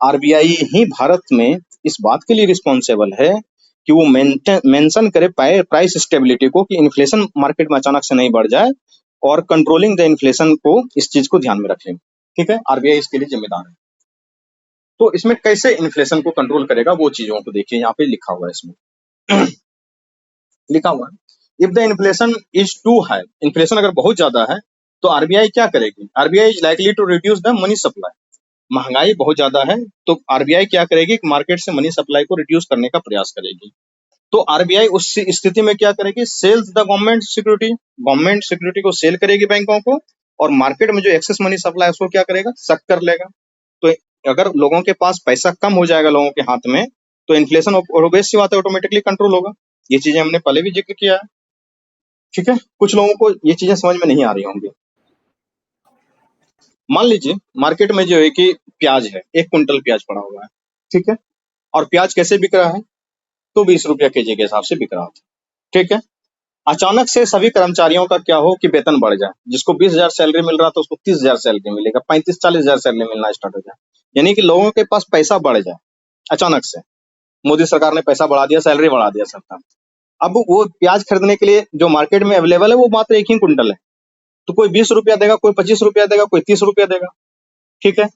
RBI ही भारत में इस बात के लिए रिस्पॉन्सिबल है कि वो मेंशन करे प्राइस स्टेबिलिटी को, कि इन्फ्लेशन मार्केट में अचानक से नहीं बढ़ जाए, और कंट्रोलिंग द इन्फ्लेशन को, इस चीज को ध्यान में रखें। ठीक है, आरबीआई इसके लिए जिम्मेदार है। तो इसमें कैसे इन्फ्लेशन को कंट्रोल करेगा वो चीजों को देखिए, यहाँ पे लिखा हुआ है, इसमें लिखा हुआ है, if the inflation is too high, inflation अगर बहुत ज्यादा है तो आरबीआई क्या करेगी? RBI is likely to reduce the money supply. महंगाई बहुत ज्यादा है तो आरबीआई क्या करेगी? मार्केट से मनी सप्लाई को रिड्यूस करने का प्रयास करेगी। तो आरबीआई उस स्थिति में क्या करेगी? सेल्स द गवर्नमेंट सिक्योरिटी को सेल करेगी बैंकों को, और मार्केट में जो एक्सेस मनी सप्लाई है उसको क्या करेगा? सक कर लेगा। तो अगर लोगों के पास पैसा कम हो जाएगा लोगों के हाथ में, तो इन्फ्लेशन ऑब्वियस सी बात है ऑटोमेटिकली कंट्रोल होगा। ये चीजें हमने पहले भी जिक्र किया है। ठीक है, कुछ लोगों को ये चीजें समझ में नहीं आ रही होंगी। मान लीजिए मार्केट में जो है कि प्याज है, 1 कुंटल प्याज पड़ा हुआ है, ठीक है, और प्याज कैसे बिक रहा है? तो 20 रुपया केजी के हिसाब से बिक रहा था। ठीक है, अचानक से सभी कर्मचारियों का क्या हो कि वेतन बढ़ जाए, जिसको 20,000 सैलरी मिल रहा था उसको 30,000 सैलरी मिलेगा, 35-40,000 सैलरी मिलना स्टार्ट हो जाए, यानी कि लोगों के पास पैसा बढ़ जाए अचानक से। मोदी सरकार ने पैसा बढ़ा दिया, सैलरी बढ़ा दिया सबका। अब वो प्याज खरीदने के लिए जो मार्केट में अवेलेबल है वो मात्र 1 ही कुंटल है, तो कोई 20 रुपया देगा, कोई 25 रुपया देगा, कोई 30 रुपया देगा। ठीक है,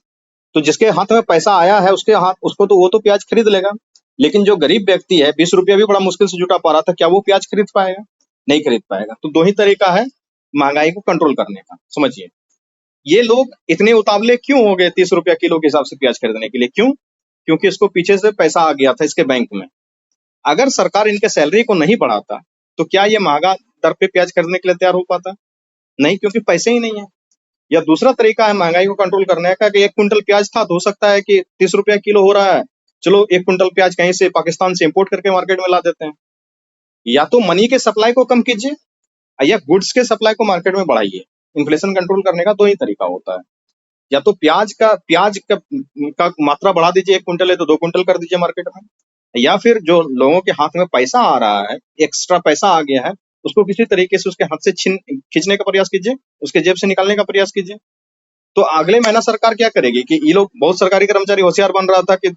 तो जिसके हाथ में पैसा आया है उसको तो वो तो प्याज खरीद लेगा, लेकिन जो गरीब व्यक्ति है 20 रुपया भी बड़ा मुश्किल से जुटा पा रहा था, क्या वो प्याज खरीद पाएगा? नहीं खरीद पाएगा। तो 2 ही तरीका है महंगाई को कंट्रोल करने का, समझिए। ये लोग इतने उतावले क्यों हो गए 30 रुपया किलो के हिसाब से प्याज खरीदने के लिए? क्यों? क्योंकि इसको पीछे से पैसा आ गया था इसके बैंक में। अगर सरकार इनके सैलरी को नहीं बढ़ाता तो क्या ये महंगा दर पे प्याज खरीदने के लिए तैयार हो पाता? नहीं, क्योंकि पैसे ही नहीं है। या दूसरा तरीका है महंगाई को कंट्रोल करने का कि 1 कुंटल प्याज था तो हो सकता है कि 30 रुपया किलो हो रहा है, चलो 1 कुंटल प्याज कहीं से पाकिस्तान से इंपोर्ट करके मार्केट में ला देते हैं। या तो मनी के सप्लाई को कम कीजिए या गुड्स के सप्लाई को मार्केट में बढ़ाइए। इन्फ्लेशन कंट्रोल करने का 2 ही तरीका होता है, या तो प्याज का मात्रा बढ़ा दीजिए, 1 कुंटल है तो 2 कुंटल कर दीजिए मार्केट में, या फिर जो लोगों के हाथ में पैसा आ रहा है, एक्स्ट्रा पैसा आ गया है, उसको किसी तरीके से उसके हाथ से खींचने का प्रयास कीजिए, उसके जेब से निकालने का प्रयास कीजिए। तो अगले महीना सरकार क्या करेगी कि ये लोग, बहुत सरकारी कर्मचारी होशियार बन रहा था कि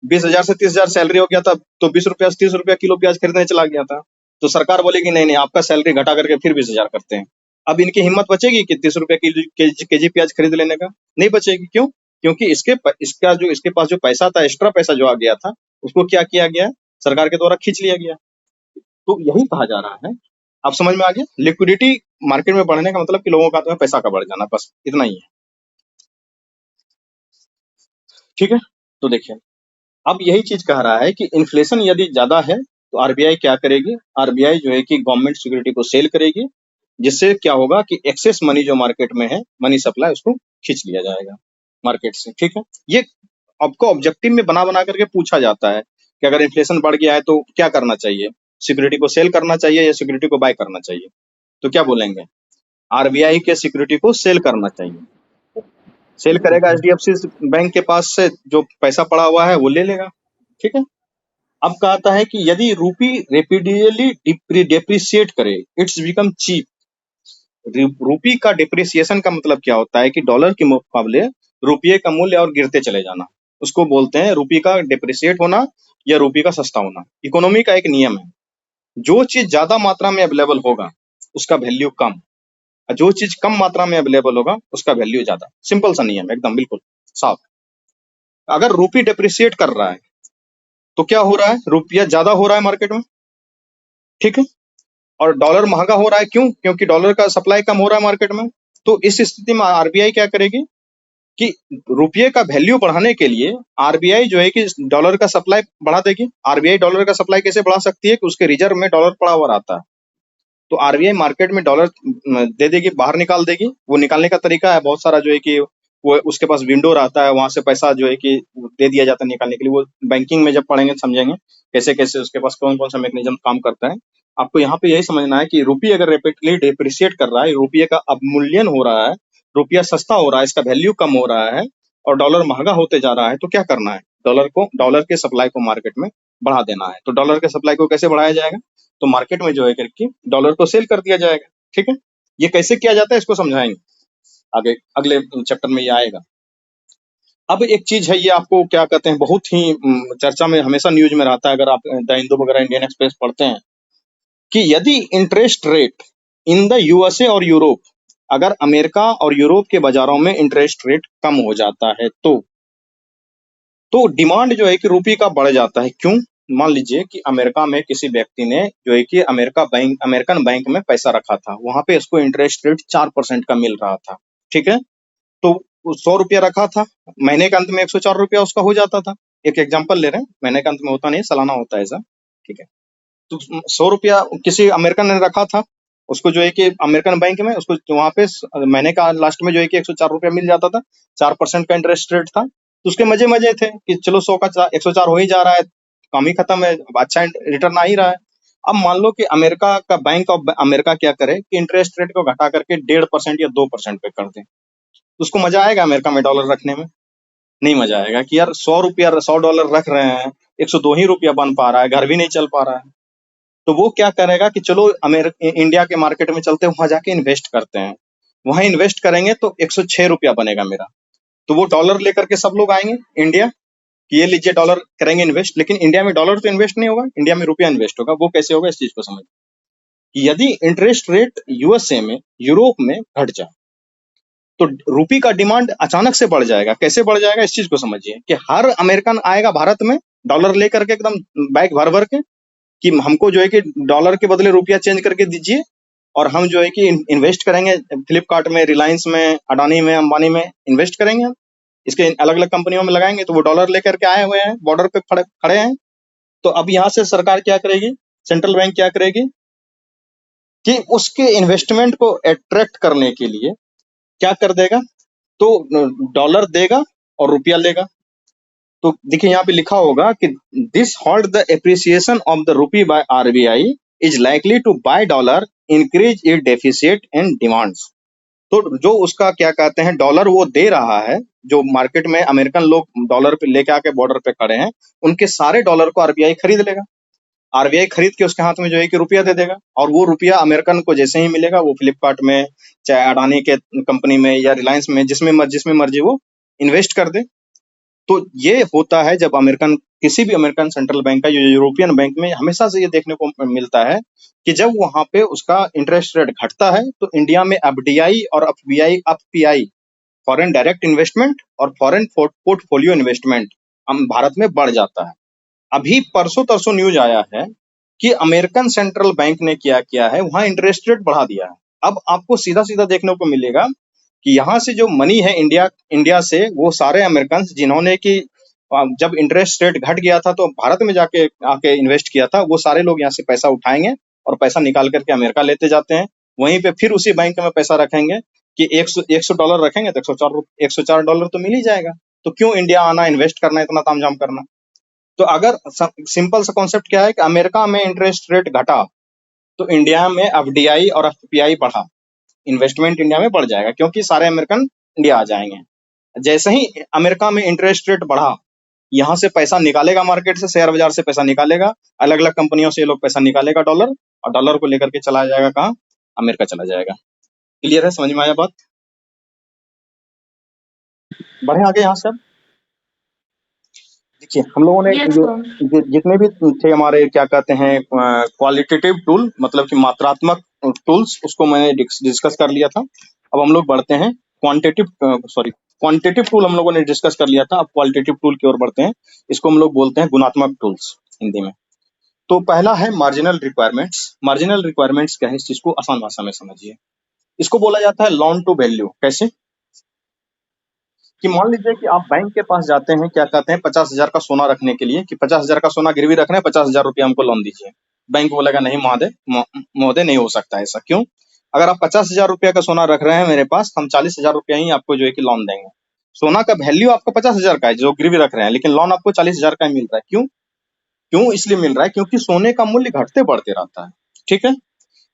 20,000 से 30,000 सैलरी हो गया था तो 20 रुपया से 30 रुपया किलो प्याज खरीदने चला गया था, तो सरकार बोलेगी नहीं नहीं आपका सैलरी घटा करके फिर 20,000 करते हैं। अब इनकी हिम्मत बचेगी कि 30 रुपया केजी प्याज खरीद लेने का? नहीं बचेगी। क्यों? क्योंकि इसके पास जो पैसा था, एक्स्ट्रा पैसा जो आ गया था, उसको क्या किया गया? सरकार के द्वारा खींच लिया गया। तो यही कहा जा रहा है, आप समझ में आ गया? लिक्विडिटी मार्केट में बढ़ने का मतलब कि लोगों का हाथ में पैसा का बढ़ जाना, बस इतना ही है। ठीक है, तो देखिए अब यही चीज कह रहा है कि इन्फ्लेशन यदि ज्यादा है तो आरबीआई क्या करेगी? आरबीआई जो है कि गवर्नमेंट सिक्योरिटी को सेल करेगी, जिससे क्या होगा कि एक्सेस मनी जो मार्केट में है, मनी सप्लाई, उसको खींच लिया जाएगा मार्केट से। ठीक है, ये आपको ऑब्जेक्टिव में बना बना करके पूछा जाता है कि अगर इन्फ्लेशन बढ़ गया है तो क्या करना चाहिए? सिक्योरिटी को सेल करना चाहिए या सिक्योरिटी को बाय करना चाहिए? तो क्या बोलेंगे? आरबीआई के सिक्योरिटी को सेल करना चाहिए। सेल करेगा, एचडीएफसी बैंक के पास से जो पैसा पड़ा हुआ है वो ले लेगा। ठीक है, अब कहता है कि यदि रूपी रेपिडली डेप्रिसिएट करे, इट्स बिकम चीप। रूपी का डिप्रिसिएशन का मतलब क्या होता है कि डॉलर के मुकाबले रुपये का मूल्य और गिरते चले जाना, उसको बोलते हैं रूपी का डिप्रिसिएट होना या रुपये का सस्ता होना। इकोनॉमी का एक नियम है, जो चीज ज्यादा मात्रा में अवेलेबल होगा उसका वैल्यू कम, और जो चीज कम मात्रा में अवेलेबल होगा उसका वैल्यू ज्यादा। सिंपल सा नियम है, एकदम बिल्कुल साफ। अगर रुपये डिप्रिशिएट कर रहा है तो क्या हो रहा है, रुपया ज्यादा हो रहा है मार्केट में, ठीक है, और डॉलर महंगा हो रहा है। क्यों? क्योंकि डॉलर का सप्लाई कम हो रहा है मार्केट में। तो इस स्थिति में आरबीआई क्या करेगी कि रुपये का वैल्यू बढ़ाने के लिए आरबीआई जो है कि डॉलर का सप्लाई बढ़ा देगी। आरबीआई डॉलर का सप्लाई कैसे बढ़ा सकती है कि उसके रिजर्व में डॉलर पड़ा हुआ रहता है, तो आरबीआई मार्केट में डॉलर दे देगी, बाहर निकाल देगी। वो निकालने का तरीका है बहुत सारा, जो है कि वो उसके पास विंडो रहता है, वहां से पैसा जो है कि दे दिया जाता है निकालने के लिए। वो बैंकिंग में जब पढ़ेंगे समझेंगे कैसे कैसे उसके पास कौन कौन सा मैकेनिज्म काम करता है। आपको यहाँ पे यही समझना है कि रुपये अगर रेपिडली डिप्रिशिएट कर रहा है, रुपये का अवमूल्यन हो रहा है, रुपया सस्ता हो रहा है, इसका वैल्यू कम हो रहा है और डॉलर महंगा होते जा रहा है, तो क्या करना है, डॉलर के सप्लाई को मार्केट में बढ़ा देना है। तो डॉलर के सप्लाई को कैसे बढ़ाया जाएगा, तो मार्केट में जो है करके डॉलर को सेल कर दिया जाएगा। ठीक है, ये कैसे किया जाता है इसको समझाएंगे आगे, अगले चैप्टर में ये आएगा। अब एक चीज है, ये आपको क्या कहते हैं, बहुत ही चर्चा में हमेशा न्यूज में रहता है, अगर आप द हिंदू वगैरह इंडियन एक्सप्रेस पढ़ते हैं, कि यदि interest rate in the USA और यूरोप, अगर अमेरिका और यूरोप के बाजारों में इंटरेस्ट रेट कम हो जाता है तो डिमांड जो है कि रुपये का बढ़ जाता है। क्यों? मान लीजिए कि अमेरिका में किसी व्यक्ति ने जो है कि अमेरिकन बैंक में पैसा रखा था, वहां पे इसको इंटरेस्ट रेट 4% का मिल रहा था, ठीक है, तो 100 रुपया रखा था, महीने के अंत में 104 रुपया उसका हो जाता था। एक एग्जाम्पल ले रहे हैं, महीने के अंत में होता नहीं, सालाना होता है ऐसा, ठीक है। तो 100 रुपया किसी अमेरिकन ने रखा था, उसको जो है कि अमेरिकन बैंक में उसको वहां पे महीने का लास्ट में जो है कि 104 रुपया मिल जाता था, 4% का इंटरेस्ट रेट था। तो उसके मजे मजे थे कि चलो 100 का 104 हो ही जा रहा है, काम ही खत्म है, अच्छा रिटर्न आ ही रहा है। अब मान लो कि अमेरिका का बैंक ऑफ अमेरिका क्या करे कि इंटरेस्ट रेट को घटा करके 1.5% या 2% पे कर दे, तो उसको मजा आएगा अमेरिका में डॉलर रखने में? नहीं मजा आएगा कि यार 100 डॉलर रख रहे हैं, 102 ही रुपया बन पा रहा है, घर भी नहीं चल पा रहा है। तो वो क्या करेगा कि चलो इंडिया के मार्केट में चलते हैं, वहां जाके इन्वेस्ट करते हैं, वहां इन्वेस्ट करेंगे तो 106 रुपया बनेगा मेरा। तो वो डॉलर लेकर के सब लोग आएंगे इंडिया कि ये लीजिए डॉलर, करेंगे इन्वेस्ट। लेकिन इंडिया में डॉलर तो इन्वेस्ट नहीं होगा, इंडिया में रुपया इन्वेस्ट होगा। वो कैसे होगा, इस चीज को समझ, यदि इंटरेस्ट रेट यूएसए में, यूरोप में घट जाए तो रुपये का डिमांड अचानक से बढ़ जाएगा। कैसे बढ़ जाएगा, इस चीज को समझिए कि हर अमेरिकन आएगा भारत में डॉलर लेकर के एकदम बैग भर भर के, कि हमको जो है कि डॉलर के बदले रुपया चेंज करके दीजिए, और हम जो है कि इन्वेस्ट करेंगे फ्लिपकार्ट में, रिलायंस में, अडानी में, अंबानी में इन्वेस्ट करेंगे, इसके अलग अलग कंपनियों में लगाएंगे। तो वो डॉलर लेकर के आए हुए हैं, बॉर्डर पे खड़े हैं। तो अब यहाँ से सरकार क्या करेगी, सेंट्रल बैंक क्या करेगी कि उसके इन्वेस्टमेंट को अट्रैक्ट करने के लिए क्या कर देगा, तो डॉलर देगा और रुपया लेगा। तो देखिए यहाँ पे लिखा होगा कि this halt the appreciation of the rupee by RBI is likely to buy dollar, increase it deficit and demands. तो जो उसका क्या कहते हैं डॉलर वो दे रहा है, जो मार्केट में अमेरिकन लोग डॉलर पे लेके आके बॉर्डर पे खड़े हैं, उनके सारे डॉलर को आरबीआई खरीद लेगा। आरबीआई खरीद के उसके हाथ में जो है कि रुपया दे देगा, और वो रुपया अमेरिकन को जैसे ही मिलेगा, वो फ्लिपकार्ट में, चाहे अडानी के कंपनी में या रिलायंस में, जिसमें मर्जी वो इन्वेस्ट कर दे। तो ये होता है जब अमेरिकन, किसी भी अमेरिकन सेंट्रल बैंक का, यूरोपियन बैंक में हमेशा से ये देखने को मिलता है कि जब वहां पे उसका इंटरेस्ट रेट घटता है तो इंडिया में एफडीआई और एफपीआई, फॉरेन डायरेक्ट इन्वेस्टमेंट और फॉरेन पोर्टफोलियो इन्वेस्टमेंट, हम भारत में बढ़ जाता है। अभी परसों तरसों न्यूज आया है कि अमेरिकन सेंट्रल बैंक ने क्या किया है, वहां इंटरेस्ट रेट बढ़ा दिया है। अब आपको सीधा सीधा देखने को मिलेगा कि यहाँ से जो मनी है इंडिया से, वो सारे अमेरिकन जिन्होंने कि जब इंटरेस्ट रेट घट गया था तो भारत में जाके आके इन्वेस्ट किया था, वो सारे लोग यहाँ से पैसा उठाएंगे और पैसा निकाल करके अमेरिका लेते जाते हैं। वहीं पे फिर उसी बैंक में पैसा रखेंगे कि 100 डॉलर रखेंगे तो 104 डॉलर तो मिल ही जाएगा। तो क्यों इंडिया आना, इन्वेस्ट करना, इतना तामझाम करना। तो अगर सिंपल सा कॉन्सेप्ट क्या है कि अमेरिका में इंटरेस्ट रेट घटा तो इंडिया में एफडीआई और एफपीआई बढ़ा, इन्वेस्टमेंट इंडिया में बढ़ जाएगा, क्योंकि सारे अमेरिकन इंडिया आ जाएंगे। जैसे ही अमेरिका में इंटरेस्ट रेट बढ़ा, यहाँ से पैसा निकालेगा, मार्केट से, शेयर बाजार से पैसा निकालेगा, अलग अलग कंपनियों से ये लोग पैसा निकालेगा डॉलर, और डॉलर को लेकर के चला जाएगा कहाँ, अमेरिका चला जाएगा। क्लियर है, समझ में आया बात? बढ़े आगे यहाँ से। देखिए हम लोगों ने यस जो मैम। जितने भी थे हमारे क्या कहते हैं क्वालिटेटिव टूल मतलब कि मात्रात्मक टूल्स उसको मैंने डिस्कस कर लिया था। अब हम लोग बढ़ते हैं क्वांटिटेटिव टूल हम लोगों ने डिस्कस कर लिया था, अब क्वालिटेटिव टूल की ओर बढ़ते हैं। इसको हम लोग बोलते हैं गुणात्मक टूल्स हिंदी में। तो पहला है मार्जिनल रिक्वायरमेंट्स। मार्जिनल रिक्वायरमेंट्स क्या है, इस चीज को आसान भाषा में समझिए। इसको बोला जाता है लोन टू वैल्यू। कैसे कि मान लीजिए कि आप बैंक के पास जाते हैं, क्या कहते हैं 50,000 का सोना रखने के लिए कि 50,000 का सोना गिरवी रखना है, 50,000 रुपया हमको लोन दीजिए। बैंक बोलेगा नहीं महोदय, महोदय नहीं हो सकता ऐसा। क्यों? अगर आप 50,000 रुपया का सोना रख रहे हैं मेरे पास, हम 40,000 रुपया ही आपको जो है कि लोन देंगे। सोना का वैल्यू आपको 50,000 का है जो गिरवी रख रहे हैं, लेकिन लोन आपको 40,000 का ही मिल रहा है। क्यों? क्यों इसलिए मिल रहा है? क्योंकि सोने का मूल्य घटते बढ़ते रहता है। ठीक है,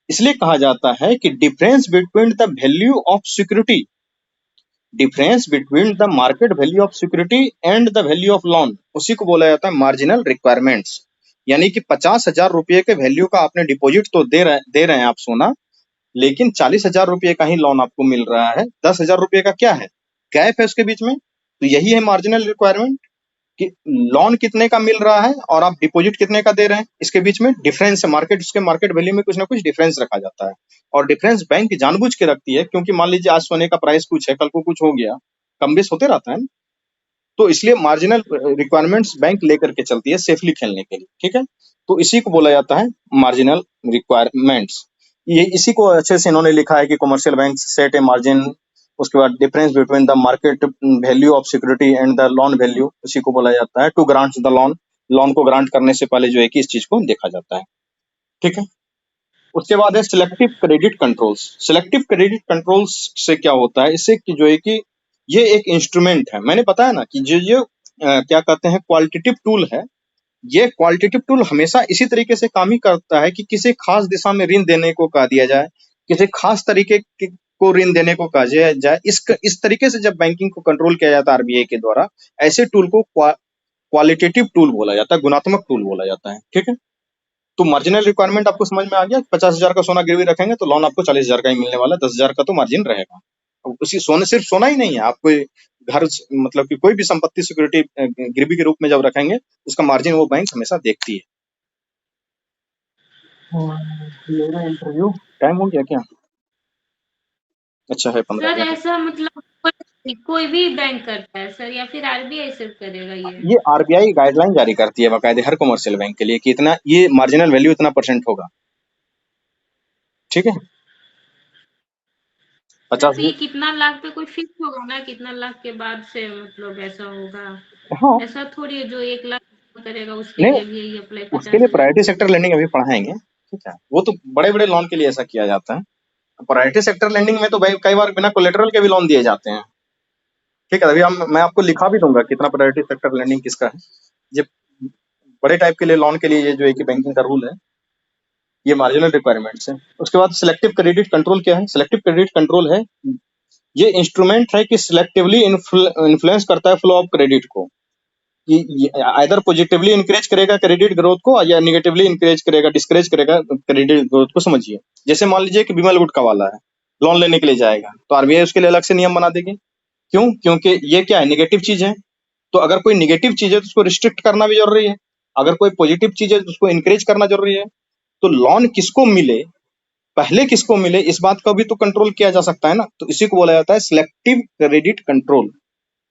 इसलिए कहा जाता है कि difference between the value of security, difference between the market value of security and the value of loan, उसी को बोला जाता है मार्जिनल रिक्वायरमेंट्स। यानी कि 50,000 रुपये के वैल्यू का आपने डिपॉजिट तो दे रहे हैं आप सोना, लेकिन 40,000 रुपये का ही लोन आपको मिल रहा है। 10,000 रुपये का क्या है, गैप है उसके बीच में। तो यही है मार्जिनल रिक्वायरमेंट कि लोन कितने का मिल रहा है और आप डिपॉजिट कितने का दे रहे हैं, इसके बीच में डिफरेंस है। मार्केट उसके मार्केट वैल्यू में कुछ ना कुछ डिफरेंस रखा जाता है, और डिफरेंस बैंक जानबूझ के रखती है, क्योंकि मान लीजिए आज सोने का प्राइस कुछ है, कल को कुछ हो गया, कम बेस होते रहता है ना। तो इसलिए मार्जिनल रिक्वायरमेंट्स बैंक लेकर के चलती है सेफली खेलने के लिए। ठीक है, तो इसी को बोला जाता है मार्जिनल रिक्वायरमेंट्स। ये इसी को अच्छे से इन्होंने लिखा है कि commercial bank set a margin, उसके बाद difference between the market value of security and the loan value, उसी को बोला जाता है to grant the loan. Loan को ग्रांट करने से पहले जो है कि इस चीज को देखा जाता है। ठीक है, उसके बाद है selective credit controls. Selective credit controls से क्या होता है, इससे कि जो है कि ये एक इंस्ट्रूमेंट है, मैंने बताया ना कि जो क्या कहते हैं क्वालिटेटिव टूल है। ये क्वालिटेटिव टूल हमेशा इसी तरीके से काम ही करता है कि किसी खास दिशा में ऋण देने को कहा दिया जाए, किसी खास तरीके को ऋण देने को कहा जाए। इस तरीके से जब बैंकिंग को कंट्रोल किया जाता है आरबीआई के द्वारा, ऐसे टूल को क्वालिटेटिव टूल बोला जाता है, गुणात्मक टूल बोला जाता है। ठीक है, तो मार्जिनल रिक्वायरमेंट आपको समझ में आ गया। 50,000 का सोना गिरवी रखेंगे तो लोन आपको 40,000 का ही मिलने वाला है, 10,000 का तो मार्जिन रहेगा। अब उसी सोने, सिर्फ सोना ही नहीं है, आप कोई घर मतलब कि कोई भी संपत्ति सिक्योरिटी गिरवी के रूप में जब रखेंगे, उसका मार्जिन वो बैंक हमेशा देखती है। मेरा इंटरव्यू टाइम हो गया क्या? अच्छा है 15 सर मिनट। ऐसा मतलब कोई भी बैंक करता है सर, या फिर आरबीआई सिर्फ करेगा ये? ये आरबीआई गाइडलाइन जारी करती है बाकायदे हर कमर्शियल बैंक के लिए कि इतना ये मार्जिनल वैल्यू इतना परसेंट होगा। ठीक है, सर 50। तो ये कितना लाख पे कोई फिक्स होगा ना, कितना लाख के बाद से मतलब ऐसा होगा? हाँ, ऐसा थोड़ी है जो 1 लाख करेगा उसके नहीं लिए भी यही अप्लाई उसके लिए 50,000? प्रायोरिटी सेक्टर लेंडिंग अभी पढ़ाएंगे। ठीक है, वो तो बड़े बड़े लोन के लिए ऐसा किया जाता है। प्रायोरिटी सेक्टर लेंडिंग में तो भाई कई बार बिना कोलेटरल के भी लोन दिए जाते हैं। ठीक है, अभी मैं आपको लिखा भी दूंगा कितना प्रायोरिटी सेक्टर लेंडिंग किसका है। ये बड़े टाइप के लिए लोन के लिए ये जो है कि बैंकिंग का रूल है, ये मार्जिनल रिक्वायरमेंट्स है। उसके बाद सिलेक्टिव क्रेडिट कंट्रोल क्या है? सिलेक्टिव क्रेडिट कंट्रोल है, ये इंस्ट्रूमेंट है कि सिलेक्टिवली इन्फ्लुएंस करता है फ्लो ऑफ क्रेडिट को, कि आइदर पॉजिटिवली इंकरेज करेगा क्रेडिट ग्रोथ को या निगेटिवली इंकरेज करेगा, डिस्करेज करेगा क्रेडिट ग्रोथ को। समझिए, जैसे मान लीजिए कि विमल गुटका वाला है, लोन लेने के लिए जाएगा तो आरबीआई उसके लिए अलग से नियम बना देगी। क्यों? क्योंकि ये क्या है, निगेटिव चीज है। तो अगर कोई निगेटिव चीज है तो उसको रिस्ट्रिक्ट करना भी जरूरी है, अगर कोई पॉजिटिव चीज है तो उसको इंकरेज करना जरूरी है। तो लोन किसको मिले, पहले किसको मिले, इस बात का भी तो कंट्रोल किया जा सकता है ना। तो इसी को बोला जाता है सिलेक्टिव क्रेडिट कंट्रोल।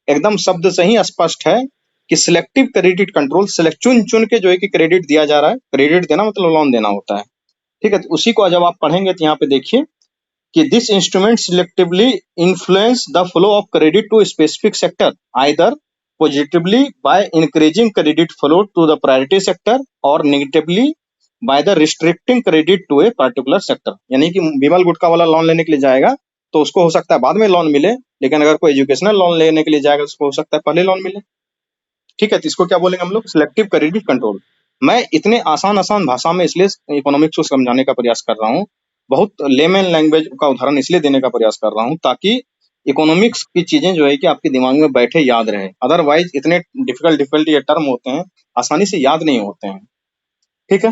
एकदम शब्द से ही स्पष्ट है कि सिलेक्टिव क्रेडिट कंट्रोल, सिलेक्ट चुन चुन के जो है कि क्रेडिट दिया जा रहा है। क्रेडिट देना मतलब लोन देना होता है। ठीक है, तो उसी को जब आप पढ़ेंगे तो यहाँ पे देखिए कि this instrument selectively influence the flow of credit to specific sector either positively by increasing credit flow to the priority sector और negatively by the restricting credit to a particular sector. यानी कि विमल गुटका वाला लोन लेने के लिए जाएगा तो उसको हो सकता है बाद में लोन मिले, लेकिन अगर कोई एजुकेशनल लोन लेने के लिए जाएगा तो उसको हो सकता है पहले लोन मिले। ठीक है, तो इसको क्या बोलेंगे हम लोग? Selective credit control. मैं इतने आसान आसान भाषा में इसलिए इकोनॉमिक्स को समझाने का प्रयास कर रहा हूँ, बहुत लेमन लैंग्वेज का उदाहरण इसलिए देने का प्रयास कर रहा हूँ ताकि इकोनॉमिक्स की चीजें जो है कि आपके दिमाग में बैठे, याद रहे। अदरवाइज इतने डिफिकल्ट ये टर्म होते हैं, आसानी से याद नहीं होते हैं। ठीक है,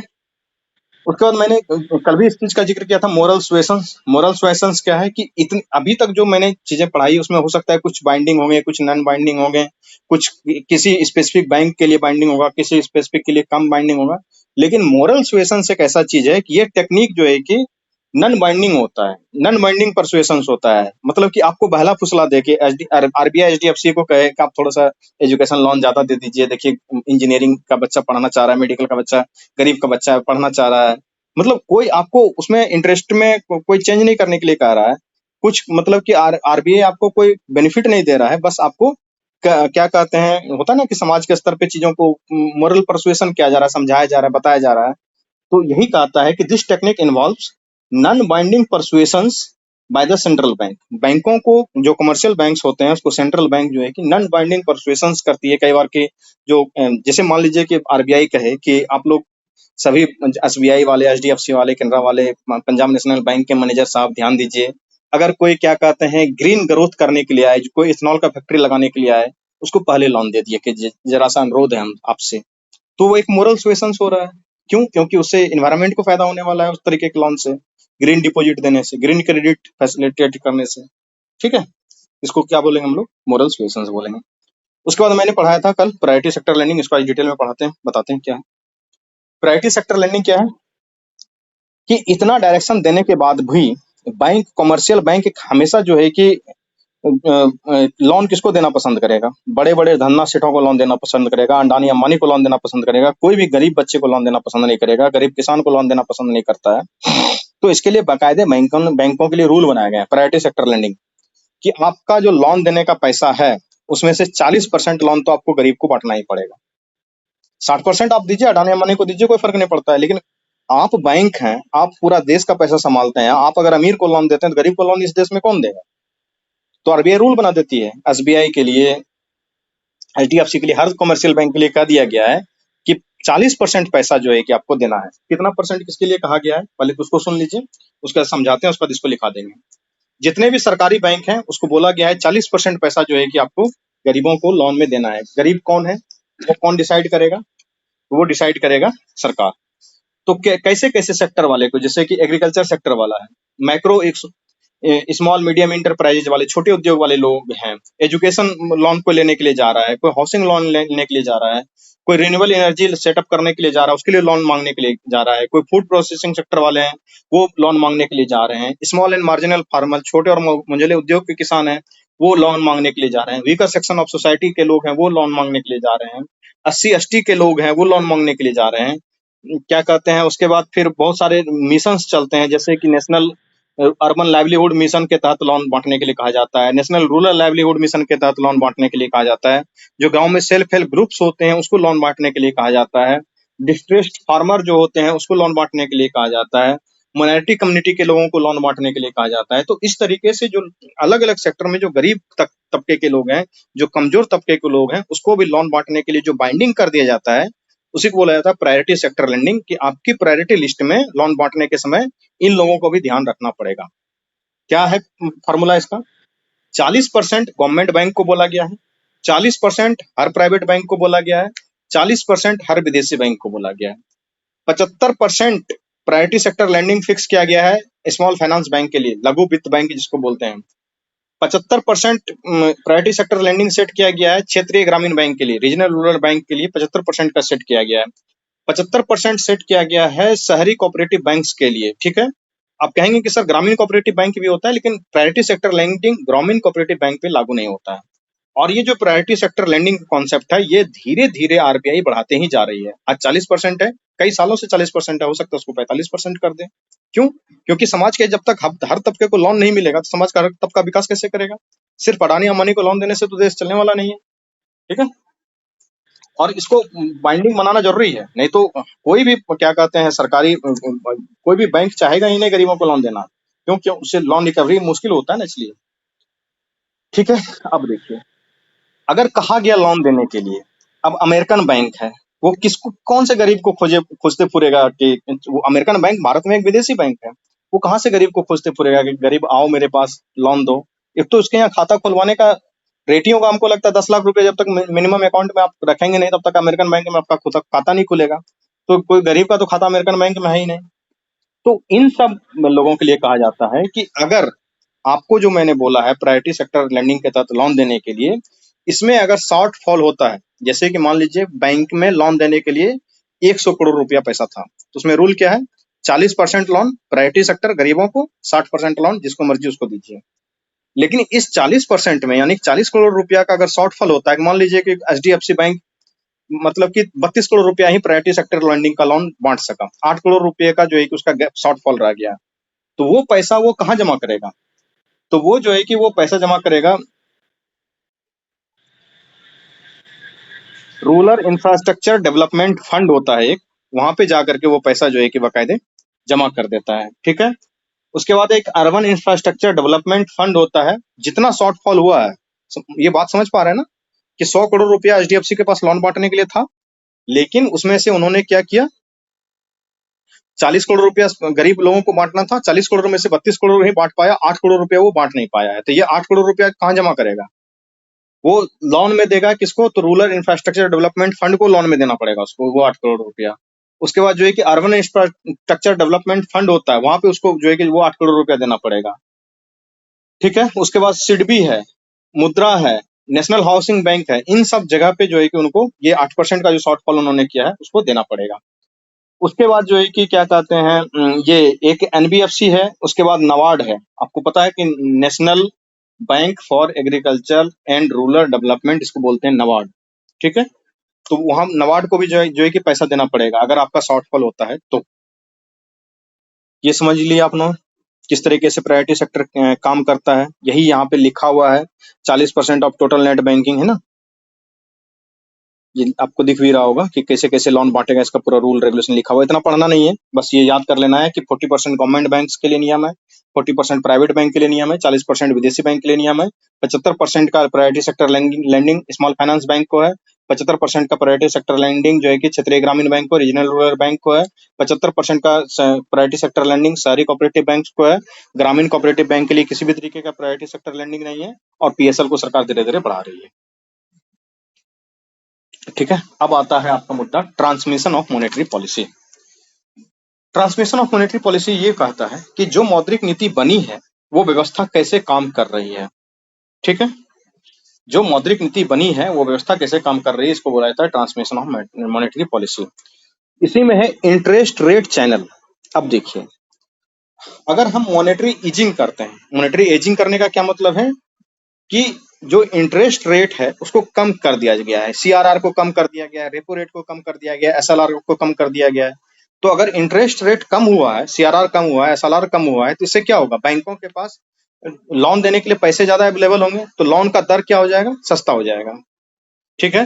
उसके बाद मैंने कल भी इस चीज का जिक्र किया था, मोरल सुएशंस। मोरल सुएशंस क्या है कि इतनी अभी तक जो मैंने चीजें पढ़ाई उसमें हो सकता है कुछ बाइंडिंग होंगे, कुछ नॉन बाइंडिंग होंगे, कुछ किसी स्पेसिफिक बैंक के लिए बाइंडिंग होगा, किसी स्पेसिफिक के लिए कम बाइंडिंग होगा। लेकिन मोरल सुएशंस एक ऐसा चीज है कि ये टेक्निक जो है कि नॉन बाइंडिंग होता है, नॉन बाइंडिंग परसुएशंस होता है। मतलब कि आपको बहला फुसला देके आरबीआई एचडीएफसी को कहे कि आप थोड़ा सा एजुकेशन लोन ज्यादा दे दीजिए, देखिए इंजीनियरिंग का बच्चा पढ़ना चाह रहा है, मेडिकल का बच्चा, गरीब का बच्चा पढ़ना चाह रहा है, मतलब कोई आपको उसमें इंटरेस्ट में कोई चेंज नहीं करने के लिए कह रहा है कुछ, मतलब कि आरबीआई आपको कोई बेनिफिट नहीं दे रहा है, बस आपको क्या कहते हैं, होता है ना कि समाज के स्तर पे चीजों को मोरल परसुएशन किया जा रहा है, समझाया जा रहा है, बताया जा रहा है। तो यही कहता है कि this technique involves non binding persuasions by the central bank. बैंकों को, जो कमर्शियल बैंक्स होते हैं उसको सेंट्रल बैंक जो है कि नॉन बाइंडिंग परसुएशंस करती है। कई बार के जो जैसे मान लीजिए कि आरबीआई कहे कि आप लोग सभी एसबीआई वाले, एचडीएफसी वाले, केनरा वाले, पंजाब नेशनल बैंक के मैनेजर साहब ध्यान दीजिए, अगर कोई क्या कहते हैं ग्रीन ग्रोथ करने के लिए आए, कोई इथेनॉल का फैक्ट्री लगाने के लिए आए, उसको पहले लोन दे दिए कि जरा सा अनुरोध है हम आपसे। तो वो एक मोरल सुएशंस हो रहा है। क्यों? क्योंकि उससे इन्वायरमेंट को फायदा होने वाला है उस तरीके के लोन से, ग्रीन डिपॉजिट देने से, ग्रीन क्रेडिट फैसिलिटेट करने से। ठीक है, इसको क्या बोलेंगे हम लोग? मोरल सुएशंस बोलेंगे। उसके बाद मैंने पढ़ाया था कल प्रायोरिटी सेक्टर लैंडिंग, इसको आज डिटेल में पढ़ाते हैं, बताते हैं क्या है प्रायोरिटी सेक्टर लैंडिंग। क्या है कि इतना डायरेक्शन देने के बाद भी बैंक, कमर्शियल बैंक हमेशा जो है कि लोन किसको देना पसंद करेगा? बड़े बड़े धन्ना सेठों को लोन देना पसंद करेगा, अंडानी अंबानी को लोन देना पसंद करेगा, कोई भी गरीब बच्चे को लोन देना पसंद नहीं करेगा, गरीब किसान को लोन देना पसंद नहीं करता है। तो इसके लिए बाकायदे बैंकों के लिए रूल बनाया गया है प्रायोरिटी सेक्टर लेंडिंग, कि आपका जो लोन देने का पैसा है उसमें से 40% लोन तो आपको गरीब को बांटना ही पड़ेगा। 60% आप दीजिए, अडानी अंबानी को दीजिए, कोई फर्क नहीं पड़ता है, लेकिन आप बैंक हैं, आप पूरा देश का पैसा संभालते हैं, आप अगर अमीर को लोन देते हैं तो गरीब को लोन इस देश में कौन देगा? तो आरबीआई रूल बना देती है, एसबीआई के लिए, एचडीएफसी के लिए, हर कमर्शियल बैंक के लिए कह दिया गया है कि 40% पैसा जो है कि आपको देना है। कितना परसेंट किसके लिए कहा गया है पहले तो उसको सुन लीजिए, उसका समझाते हैं, उसके बाद इसको लिखा देंगे। जितने भी सरकारी बैंक हैं उसको बोला गया है 40% पैसा जो है कि आपको गरीबों को लोन में देना है। गरीब कौन है, वो कौन डिसाइड करेगा? वो डिसाइड करेगा सरकार। तो कैसे कैसे सेक्टर वाले को, जैसे कि एग्रीकल्चर सेक्टर वाला है, माइक्रो स्मॉल मीडियम इंटरप्राइजेज वाले, छोटे उद्योग वाले लोग हैं, एजुकेशन लोन को लेने के लिए जा रहा है, कोई हाउसिंग लोन लेने के लिए जा रहा है, कोई रिन्यूएबल एनर्जी सेटअप करने के लिए जा रहा है, उसके लिए लोन मांगने के लिए जा रहा है, कोई फूड प्रोसेसिंग सेक्टर वाले हैं वो लोन मांगने के लिए जा रहे हैं, स्मॉल एंड मार्जिनल फार्मर, छोटे और मंझले उद्योग के किसान हैं वो लोन मांगने के लिए जा रहे हैं, वीकर सेक्शन ऑफ सोसाइटी के लोग हैं वो लोन मांगने के लिए जा रहे हैं, एससी एसटी के लोग हैं वो लोन मांगने के लिए जा रहे हैं। क्या कहते हैं, उसके बाद फिर बहुत सारे मिशन चलते हैं, जैसे कि नेशनल अर्बन लाइवलीहुड मिशन के तहत लोन बांटने के लिए कहा जाता है, नेशनल रूरल लाइवलीहुड मिशन के तहत लोन बांटने के लिए कहा जाता है, जो गांव में सेल्फ हेल्प ग्रुप्स होते हैं उसको लोन बांटने के लिए कहा जाता है, डिस्ट्रेस्ड फार्मर जो होते हैं उसको लोन बांटने के लिए कहा जाता है, माइनॉरिटी कम्युनिटी के लोगों को लोन बांटने के लिए कहा जाता है। तो इस तरीके से जो अलग अलग सेक्टर में जो गरीब तबके के लोग हैं, जो कमजोर तबके के लोग हैं, उसको भी लोन बांटने के लिए जो बाइंडिंग कर दिया जाता है, उसी को बोला जाता है प्रायोरिटी सेक्टर लेंडिंग, कि आपकी प्रायोरिटी लिस्ट में लोन बांटने के समय इन लोगों को भी ध्यान रखना पड़ेगा। क्या है फॉर्मूला इसका? 40% गवर्नमेंट बैंक को बोला गया है, 40% हर प्राइवेट बैंक को बोला गया है, 40% हर विदेशी बैंक को बोला गया है, 75% प्रायोरिटी सेक्टर लैंडिंग फिक्स किया गया है स्मॉल फाइनेंस बैंक के लिए, लघु वित्त बैंक जिसको बोलते हैं। 75% प्रायोरिटी सेक्टर लैंडिंग सेट किया गया है क्षेत्रीय ग्रामीण बैंक के लिए, रीजनल रूरल बैंक के लिए 75% का सेट किया गया है। 75% सेट किया गया है शहरी कोऑपरेटिव बैंक्स के लिए। ठीक है, आप कहेंगे कि सर ग्रामीण कोऑपरेटिव बैंक भी होता है, लेकिन प्रायोरिटी सेक्टर लैंडिंग ग्रामीण कोऑपरेटिव बैंक पे लागू नहीं होता है। और ये जो प्रायोरिटी सेक्टर लैंडिंग कॉन्सेप्ट है ये धीरे धीरे आरबीआई बढ़ाते ही जा रही है। आज 40% है, कई सालों से 40% है, हो सकता है उसको 45% कर दे। क्यों? क्योंकि समाज के जब तक हर तबके को लोन नहीं मिलेगा तो समाज का हर तबका विकास कैसे करेगा? सिर्फ अडानी अंबानी को लोन देने से तो देश चलने वाला नहीं है। ठीक है, और इसको बाइंडिंग बनाना जरूरी है, नहीं तो कोई भी क्या कहते हैं सरकारी कोई भी बैंक चाहेगा ही नहीं गरीबों को लोन देना, क्योंकि उससे लोन रिकवरी मुश्किल होता है ना, इसलिए। ठीक है, अब देखिए, अगर कहा गया लोन देने के लिए, अब अमेरिकन बैंक है, वो किसको, कौन से गरीब को खोजते फिरेगा कि वो अमेरिकन बैंक भारत में एक विदेशी बैंक है, वो कहाँ से गरीब को खोजते फिरेगा कि गरीब आओ मेरे पास लोन दो? एक तो उसके यहाँ खाता खुलवाने का रेट ही होगा, हमको लगता है 10 लाख रुपए जब तक मिनिमम अकाउंट में आप रखेंगे नहीं तब तक अमेरिकन बैंक में आपका खाता नहीं खुलेगा। तो कोई गरीब का तो खाता अमेरिकन बैंक में है ही नहीं। तो इन सब लोगों के लिए कहा जाता है कि अगर आपको जो मैंने बोला है प्रायोरिटी सेक्टर लेंडिंग के तहत लोन देने के लिए, इसमें अगर शॉर्टफॉल होता है, जैसे कि मान लीजिए बैंक में लोन देने के लिए 100 करोड़ रुपया पैसा था, तो उसमें रूल क्या है, 40% लोन प्रायोरिटी सेक्टर गरीबों को, 60% लोन जिसको मर्जी उसको दीजिए। लेकिन इस 40% में यानी 40 करोड़ रुपया का अगर शॉर्टफॉल होता है, मान लीजिए कि एचडीएफसी बैंक मतलब कि 32 करोड़ रुपया ही प्रायोरिटी सेक्टर लैंडिंग का लोन बांट सका, 8 करोड़ रुपए का जो है कि उसका गैप शॉर्टफॉल रह गया, तो वो पैसा वो कहाँ जमा करेगा, तो वो जो है कि वो पैसा जमा करेगा रूरल इंफ्रास्ट्रक्चर डेवलपमेंट फंड होता है एक, वहां पे जाकर के वो पैसा जो है कि बाकायदे जमा कर देता है। ठीक है, उसके बाद एक अर्बन इंफ्रास्ट्रक्चर डेवलपमेंट फंड होता है, जितना शॉर्टफॉल हुआ है, ये बात समझ पा रहे हैं ना, कि 100 करोड़ रुपया एचडीएफसी के पास लोन बांटने के लिए था, लेकिन उसमें से उन्होंने क्या किया, 40 करोड़ रुपया गरीब लोगों को बांटना था, 40 करोड़ में से 32 करोड़ ही बांट पाया, 8 करोड़ रुपया वो बांट नहीं पाया है, तो ये 8 करोड़ रुपया कहाँ जमा करेगा, वो लोन में देगा किसको, तो रूरल इंफ्रास्ट्रक्चर डेवलपमेंट फंड को लोन में देना पड़ेगा उसको, वो 8 करोड़ रुपया। उसके बाद जो है कि अर्बन इंफ्रास्ट्रक्चर डेवलपमेंट फंड होता है, वहां पे उसको जो है कि वो 8 करोड़ रुपया देना पड़ेगा। ठीक है, उसके बाद सिडबी है, मुद्रा है, नेशनल हाउसिंग बैंक है, इन सब जगह पे जो है कि उनको ये 8% का जो शॉर्टफॉल उन्होंने किया है उसको देना पड़ेगा। उसके बाद जो है कि क्या कहते हैं, ये एक एनबीएफसी है, उसके बाद नबार्ड है, आपको पता है कि national bank for agriculture and rural development, इसको बोलते हैं नबार्ड। ठीक है, तो वहां नबार्ड को भी जो है कि पैसा देना पड़ेगा अगर आपका शॉर्टफॉल होता है तो। ये समझ लिया आपने किस तरीके से प्रायोरिटी सेक्टर काम करता है, यही यहाँ पे लिखा हुआ है, 40% ऑफ टोटल नेट बैंकिंग है ना, ये आपको दिख भी रहा होगा कि कैसे कैसे लोन बांटेगा, इसका पूरा रूल रेगुलेशन लिखा हुआ है, इतना पढ़ना नहीं है, बस ये याद कर लेना है कि 40% गवर्नमेंट बैंक्स के लिए नियम है, 40% प्राइवेट बैंक के लिए नियम है, 40% विदेशी बैंक के लिए नियम है, 75% का priority sector lending small finance bank को है, 75% का प्रायोरिटी सेक्टर लैंडिंग जो है कि क्षेत्रीय ग्रामीण बैंक को, रीजनल रूरल बैंक को है, 75% का प्रायोरिटी सेक्टर लैंडिंग शहरी कोऑपरेटिव बैंक को है, ग्रामीण कोऑपरेटिव बैंक के लिए किसी भी तरीके का प्रायोरिटी सेक्टर लैंडिंग नहीं है, और पीएसएल को सरकार धीरे धीरे बढ़ा रही है। ठीक है, अब आता है आपका मुद्दा transmission of monetary policy. Transmission of monetary policy ये कहता है कि जो मौद्रिक नीति बनी है वो व्यवस्था कैसे काम कर रही है। ठीक है, जो मौद्रिक नीति बनी है वो व्यवस्था कैसे काम कर रही है, इसको बोला जाता है ट्रांसमिशन ऑफ मॉनेटरी पॉलिसी। इसी में है इंटरेस्ट रेट चैनल। अब देखिए, अगर हम मॉनेटरी ईजिंग करते हैं, मॉनेटरी ईजिंग करने का क्या मतलब है कि जो इंटरेस्ट रेट है उसको कम कर दिया गया है, सीआरआर को कम कर दिया गया है, रेपो रेट को कम कर दिया गया है, एसएलआर को कम कर दिया गया है। तो अगर इंटरेस्ट रेट कम हुआ है, सीआरआर कम हुआ है, एसएलआर कम हुआ है, तो इससे क्या होगा, बैंकों के पास लोन देने के लिए पैसे ज्यादा अवेलेबल होंगे, तो लोन का दर क्या हो जाएगा, सस्ता हो जाएगा। ठीक है,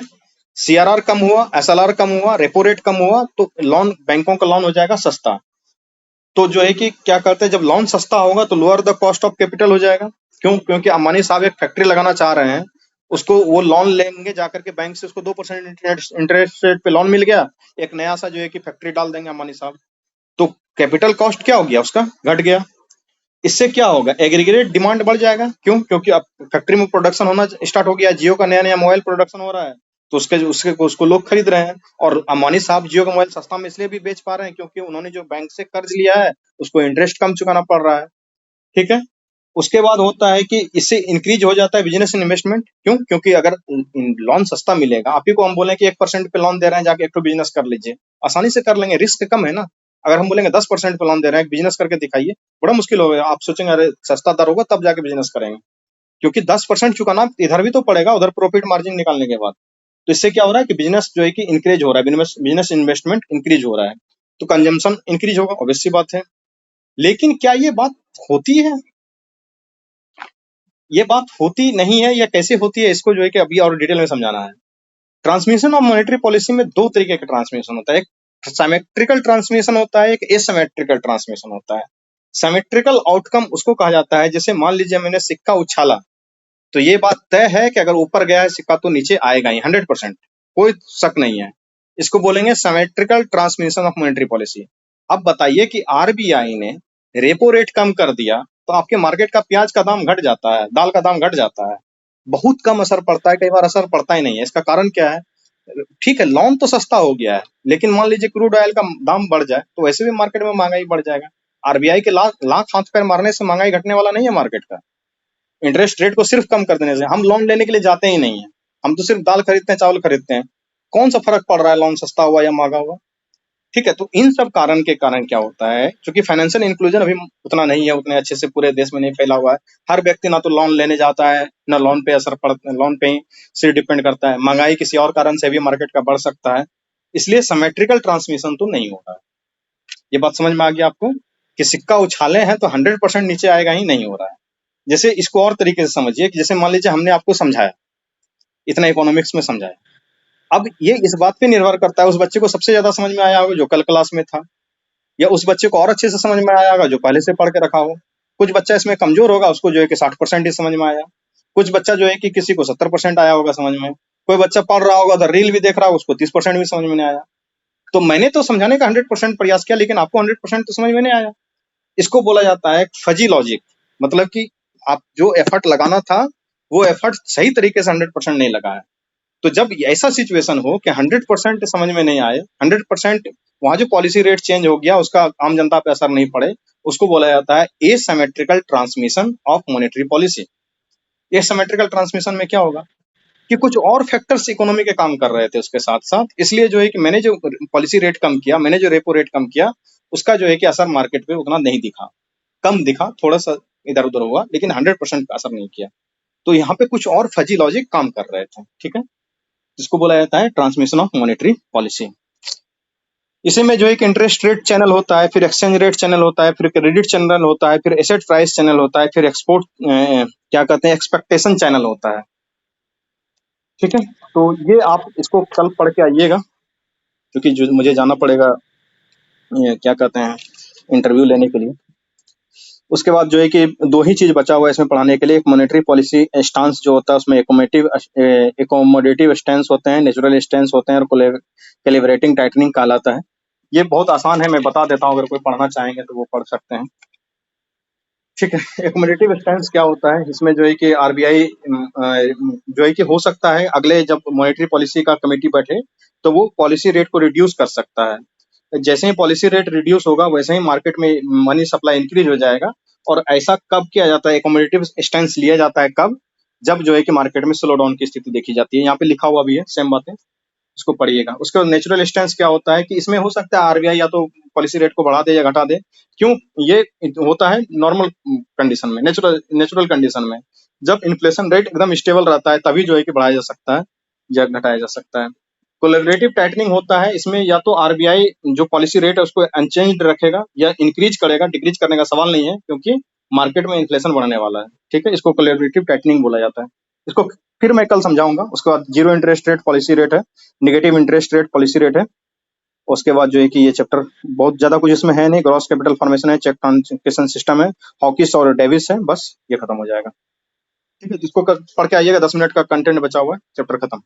सीआरआर कम हुआ, एसएलआर कम हुआ, रेपो रेट कम हुआ, तो लोन बैंकों का लोन हो जाएगा सस्ता। तो जो है कि क्या करते हैं, जब लोन सस्ता होगा तो lower the cost of capital हो जाएगा। क्यों, क्योंकि अंबानी साहब एक फैक्ट्री लगाना चाह रहे हैं, उसको वो लोन लेंगे जाकर के बैंक से, उसको 2% इंटरेस्ट रेट पे लोन मिल गया, एक नया सा जो है कि फैक्ट्री डाल देंगे अंबानी साहब, तो कैपिटल कॉस्ट क्या हो गया, उसका घट गया। इससे क्या होगा, एग्रीगेट डिमांड बढ़ जाएगा। क्यों, क्योंकि अब फैक्ट्री में प्रोडक्शन होना स्टार्ट हो गया, जियो का नया नया मोबाइल प्रोडक्शन हो रहा है, तो उसको लोग खरीद रहे हैं, और अंबानी साहब जियो का मोबाइल सस्ता में इसलिए भी बेच पा रहे हैं क्योंकि उन्होंने जो बैंक से कर्ज लिया है उसको इंटरेस्ट कम चुकाना पड़ रहा है। ठीक है, उसके बाद होता है कि इससे इंक्रीज हो जाता है बिजनेस इन्वेस्टमेंट। क्यों, क्योंकि अगर लोन सस्ता मिलेगा, आप ही को हम बोले कि 1% पे लोन दे रहे हैं, जाके एक तो बिजनेस कर लीजिए, आसानी से कर लेंगे, रिस्क कम है ना। अगर हम बोलेंगे 10% पे लोन दे रहे हैं, एक बिजनेस करके दिखाइए, बड़ा मुश्किल होगा, आप सोचेंगे अरे सस्ता दर होगा तब जाके बिजनेस करेंगे, क्योंकि 10% चुकाना इधर भी तो पड़ेगा, उधर प्रॉफिट मार्जिन निकालने के बाद। तो इससे क्या हो रहा है कि बिजनेस जो है कि इंक्रीज हो रहा है, बिजनेस इन्वेस्टमेंट इंक्रीज हो रहा है, तो कंजम्पशन इंक्रीज होगा, ऑब्वियस सी बात है। लेकिन क्या ये बात होती है, ये बात होती नहीं है, या कैसे होती है, इसको जो है कि अभी और डिटेल में समझाना है। ट्रांसमिशन ऑफ मॉनेटरी पॉलिसी में दो तरीके का ट्रांसमिशन होता है, एक सिमेट्रिकल ट्रांसमिशन होता है, एक एसिमेट्रिकल ट्रांसमिशन होता है। सिमेट्रिकल आउटकम उसको कहा जाता है, जैसे मान लीजिए मैंने सिक्का उछाला, तो ये बात तय है कि अगर ऊपर गया है सिक्का तो नीचे आएगा ही, 100%, कोई शक नहीं है। इसको बोलेंगे symmetrical transmission of monetary policy. अब बताइए कि आरबीआई ने रेपो रेट कम कर दिया तो आपके मार्केट का प्याज का दाम घट जाता है, दाल का दाम घट जाता है, बहुत कम असर पड़ता है, कई बार असर पड़ता ही नहीं है। इसका कारण क्या है, ठीक है लोन तो सस्ता हो गया है, लेकिन मान लीजिए क्रूड ऑयल का दाम बढ़ जाए तो वैसे भी मार्केट में महंगाई बढ़ जाएगा, आरबीआई के लाख लाख हाथ पैर मारने से महंगाई घटने वाला नहीं है मार्केट का। इंटरेस्ट रेट को सिर्फ कम कर देने से, हम लोन लेने के लिए जाते ही नहीं है, हम तो सिर्फ दाल खरीदते हैं, चावल खरीदते हैं, कौन सा फर्क पड़ रहा है लोन सस्ता हुआ या महंगा हुआ। ठीक है, तो इन सब कारण के कारण क्या होता है, क्योंकि फाइनेंशियल इंक्लूजन अभी उतना नहीं है, उतने अच्छे से पूरे देश में नहीं फैला हुआ है। हर व्यक्ति ना तो लोन लेने जाता है, ना लोन पे असर पड़ता, लोन पे ही सिर्फ डिपेंड करता है। महंगाई किसी और कारण से भी मार्केट का बढ़ सकता है, इसलिए सिमेट्रिकल ट्रांसमिशन तो नहीं हो रहा है। ये बात समझ में आ गई आपको कि सिक्का उछाले हैं तो 100% नीचे आएगा ही नहीं हो रहा है। जैसे इसको और तरीके से समझिए कि जैसे मान लीजिए हमने आपको समझाया, इतना इकोनॉमिक्स में समझाया, अब ये इस बात पे निर्भर करता है उस बच्चे को सबसे ज्यादा समझ में आया होगा जो कल क्लास में था, या उस बच्चे को और अच्छे से समझ में आया होगा जो पहले से पढ़ के रखा हो। कुछ बच्चा इसमें कमजोर होगा, उसको जो है कि 60% ही समझ में आया। कुछ बच्चा जो है कि किसी को 70% आया होगा समझ में। कोई बच्चा पढ़ रहा होगा, उधर रील भी देख रहा होगा, उसको 30% भी समझ में नहीं आया। तो मैंने तो समझाने का 100% प्रयास किया, लेकिन आपको 100% तो समझ में नहीं आया। इसको बोला जाता है फजी लॉजिक, मतलब कि आप जो एफर्ट लगाना था वो एफर्ट सही तरीके से 100% नहीं लगाया। तो जब ऐसा सिचुएशन हो कि 100% समझ में नहीं आए, 100% वहां जो पॉलिसी रेट चेंज हो गया उसका आम जनता पे असर नहीं पड़े, उसको बोला जाता है asymmetrical transmission of monetary policy. Asymmetrical transmission में क्या होगा कि कुछ और फैक्टर्स इकोनॉमी के काम कर रहे थे उसके साथ साथ, इसलिए जो है कि मैंने जो पॉलिसी रेट कम किया, मैंने जो रेपो रेट कम किया, उसका जो है कि असर मार्केट पे उतना नहीं दिखा, कम दिखा, थोड़ा सा इधर उधर हुआ, लेकिन 100% का असर नहीं किया। तो यहाँ पे कुछ और फजी लॉजिक काम कर रहे थे। ठीक है, जिसको बोला जाता है ट्रांसमिशन ऑफ मॉनेटरी पॉलिसी। इसी में जो है कि इंटरेस्ट रेट चैनल होता है, फिर एक्सचेंज रेट चैनल होता है, फिर क्रेडिट चैनल होता है, फिर एसेट प्राइस चैनल होता है, फिर एक्सपोर्ट क्या कहते हैं एक्सपेक्टेशन चैनल होता है। ठीक है, तो ये आप इसको कल पढ़ के आइएगा, क्योंकि जो मुझे जाना पड़ेगा ये क्या कहते हैं इंटरव्यू लेने के लिए। उसके बाद जो है कि दो ही चीज बचा हुआ है इसमें पढ़ाने के लिए, एक मॉनेटरी पॉलिसी स्टांस जो होता है उसमें एकोमोडेटिव स्टैंस होते हैं, नेचुरल स्टैंस होते हैं, और कैलिब्रेटिंग टाइटनिंग कहलाता है। ये बहुत आसान है, मैं बता देता हूँ, अगर कोई पढ़ना चाहेंगे तो वो पढ़ सकते हैं। ठीक है, एकोमोडेटिव स्टैंस क्या होता है, इसमें जो है कि आरबीआई जो है कि हो सकता है अगले जब मॉनेटरी पॉलिसी का कमेटी बैठे तो वो पॉलिसी रेट को रिड्यूस कर सकता है। जैसे ही पॉलिसी रेट रिड्यूस होगा वैसे ही मार्केट में मनी सप्लाई इंक्रीज हो जाएगा। और ऐसा कब किया जाता है, एकोमोडेटिव स्टैंस लिया जाता है कब, जब जो है कि मार्केट में स्लो डाउन की स्थिति देखी जाती है। यहाँ पे लिखा हुआ भी है सेम बातें, इसको पढ़िएगा। उसके बाद नेचुरल स्टैंस क्या होता है कि इसमें हो सकता है आरबीआई या तो पॉलिसी रेट को बढ़ा दे या घटा दे। क्यों, ये होता है नॉर्मल कंडीशन में, नेचुरल कंडीशन में, जब इन्फ्लेशन रेट एकदम स्टेबल रहता है तभी जो है कि बढ़ाया जा सकता है या घटाया जा सकता है। कोलैबोरेटिव टाइटनिंग होता है, इसमें या तो आरबीआई जो पॉलिसी रेट है उसको अनचेंज्ड रखेगा या इंक्रीज करेगा, डिक्रीज करने का सवाल नहीं है क्योंकि मार्केट में इन्फ्लेशन बढ़ने वाला है। ठीक है, इसको कोलैबोरेटिव टाइटनिंग बोला जाता है। इसको फिर मैं कल समझाऊंगा। उसके बाद zero interest rate policy rate है, negative interest rate policy rate है। उसके बाद जो है कि ये चैप्टर बहुत ज्यादा कुछ इसमें है नहीं, ग्रॉस कैपिटल फॉर्मेशन है, चेक ट्रांसमिशन सिस्टम है, हॉकिस और डेविस है, बस ये खत्म हो जाएगा। ठीक है, जिसको पढ़ के आइएगा, 10 मिनट का कंटेंट बचा हुआ है, चैप्टर खत्म।